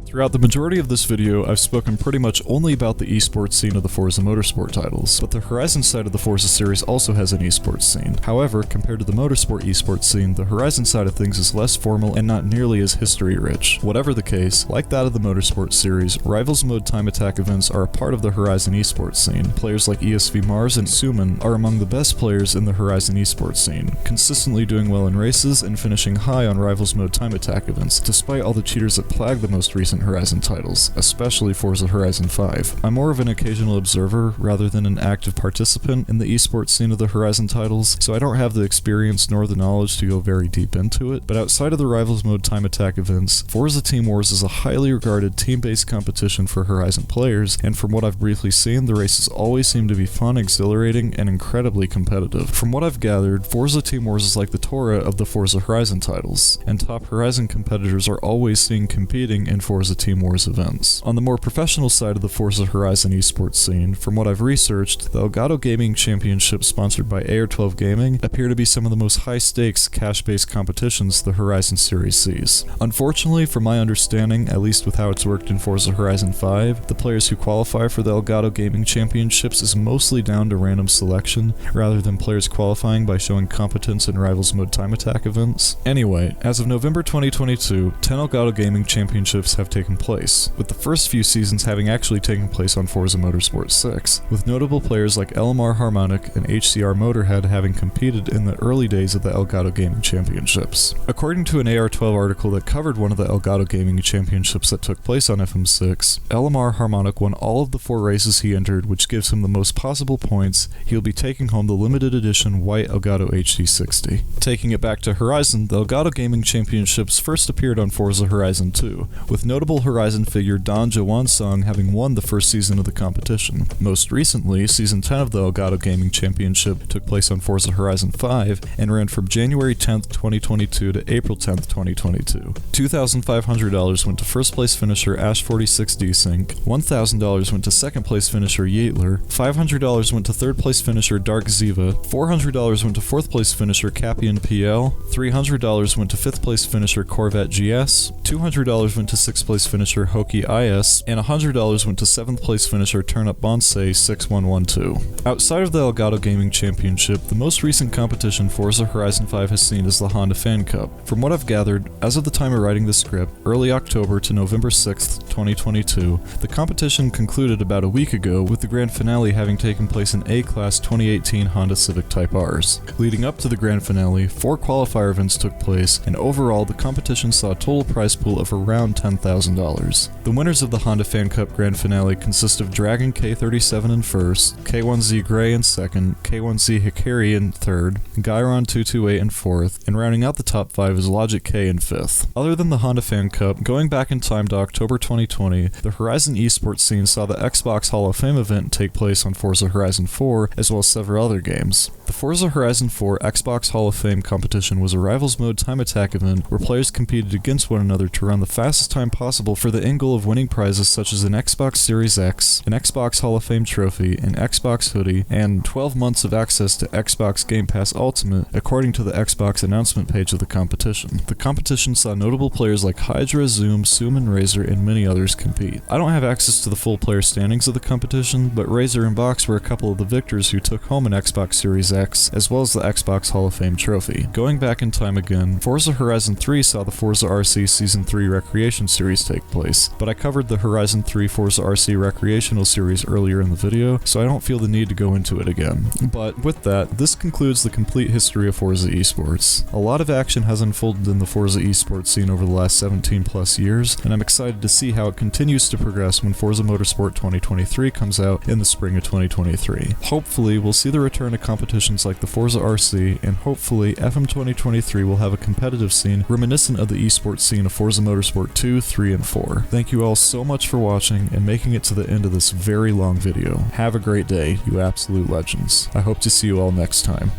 Throughout the majority of this video, I've spoken pretty much only about the esports scene of the Forza Motorsport titles, but the Horizon side of the Forza series also has an esports scene. However, compared to the Motorsport esports scene, the Horizon side of things is less formal and not nearly as history-rich. Whatever the case, like that of the Motorsport series, Rivals Mode time attack events are a part of the Horizon esports scene. Players like ESV Mars and Suman are among the best players in the Horizon esports scene, consistently doing well in races and finishing high on Rivals Mode time attack events, despite all the cheaters that plague the most recent Horizon titles, especially Forza Horizon 5. I'm more of an occasional observer rather than an active participant in the esports scene of the Horizon titles, so I don't have the experience nor the knowledge to go very deep into it, but outside of the Rivals Mode time attack events, Forza Team Wars is a highly regarded team-based competition for Horizon players, and from what I've briefly seen, the races always seem to be fun, exhilarating, and incredibly competitive. From what I've gathered, Forza Team Wars is like the Torah of the Forza Horizon titles, and top Horizon competitors are always seen competing in Forza Team Wars events. On the more professional side of the Forza Horizon esports scene, from what I've researched, the Elgato Gaming Championships sponsored by AR12 Gaming appear to be some of the most high-stakes, cash-based competitions the Horizon series sees. Unfortunately, from my understanding, at least with how it's worked in Forza Horizon 5, the players who qualify for the Elgato Gaming Championships is mostly down to random selection, rather than players qualifying by showing competence in Rivals Mode time attack events. Anyway, as of November 2022, 10 Elgato Gaming Championships have taken place, with the first few seasons having actually taken place on Forza Motorsport 6, with notable players like LMR Harmonic and HCR Motorhead having competed in the early days of the Elgato Gaming Championships. According to an AR12 article that covered one of the Elgato Gaming Championships that took place on FM6, LMR Harmonic won all of the 4 races he entered, which gives him the most possible points. He'll be taking home the limited edition white Elgato HD60. Taking it back to Horizon, the Elgato Gaming Championships first appeared on Forza Horizon 2, with notable Horizon figure Don Jawansong having won the first season of the competition. Most recently, Season 10 of the Elgato Gaming Championship took place on Forza Horizon 5 and ran from January 10th, 2022 to April 10th, 2022. $2,500 went to first place finisher Ash46 Desync, $1,000 went to second place finisher Yeatler, $500 went to third place finisher Dark Ziva, $400 went to fourth place finisher Capian PL, $300 went to fifth place finisher Corvette GS, $200 went to sixth place finisher Hoki IS, and $100 went to 7th place finisher Turnip Bonsai 6112. Outside of the Elgato Gaming Championship, the most recent competition Forza Horizon 5 has seen is the Honda Fan Cup. From what I've gathered, as of the time of writing the script, early October to November 6th, 2022, the competition concluded about a week ago, with the grand finale having taken place in A-Class 2018 Honda Civic Type Rs. Leading up to the grand finale, 4 qualifier events took place, and overall the competition saw a total prize pool of around $10,000. The winners of the Honda Fan Cup Grand Finale consist of Dragon K37 in first, K1Z Gray in second, K1Z Hikari in third, Gyron 228 in fourth, and rounding out the top 5 is Logic K in fifth. Other than the Honda Fan Cup, going back in time to October 2020, the Horizon esports scene saw the Xbox Hall of Fame event take place on Forza Horizon 4, as well as several other games. The Forza Horizon 4 Xbox Hall of Fame competition was a Rivals Mode time attack event where players competed against one another to run the fastest time possible for the end goal of winning prizes such as an Xbox Series X, an Xbox Hall of Fame trophy, an Xbox hoodie, and 12 months of access to Xbox Game Pass Ultimate, according to the Xbox announcement page of the competition. The competition saw notable players like Hydra, Zoom, and Razer, and many others compete. I don't have access to the full player standings of the competition, but Razer and Box were a couple of the victors who took home an Xbox Series X, as well as the Xbox Hall of Fame trophy. Going back in time again, Forza Horizon 3 saw the Forza RC Season 3 Recreation Series series take place, but I covered the Horizon 3 Forza RC Recreational Series earlier in the video, so I don't feel the need to go into it again. But with that, this concludes the complete history of Forza Esports. A lot of action has unfolded in the Forza Esports scene over the last 17 plus years, and I'm excited to see how it continues to progress when Forza Motorsport 2023 comes out in the spring of 2023. Hopefully, we'll see the return of competitions like the Forza RC, and hopefully FM 2023 will have a competitive scene reminiscent of the esports scene of Forza Motorsport 2, 3, and 4. Thank you all so much for watching and making it to the end of this very long video. Have a great day, you absolute legends. I hope to see you all next time.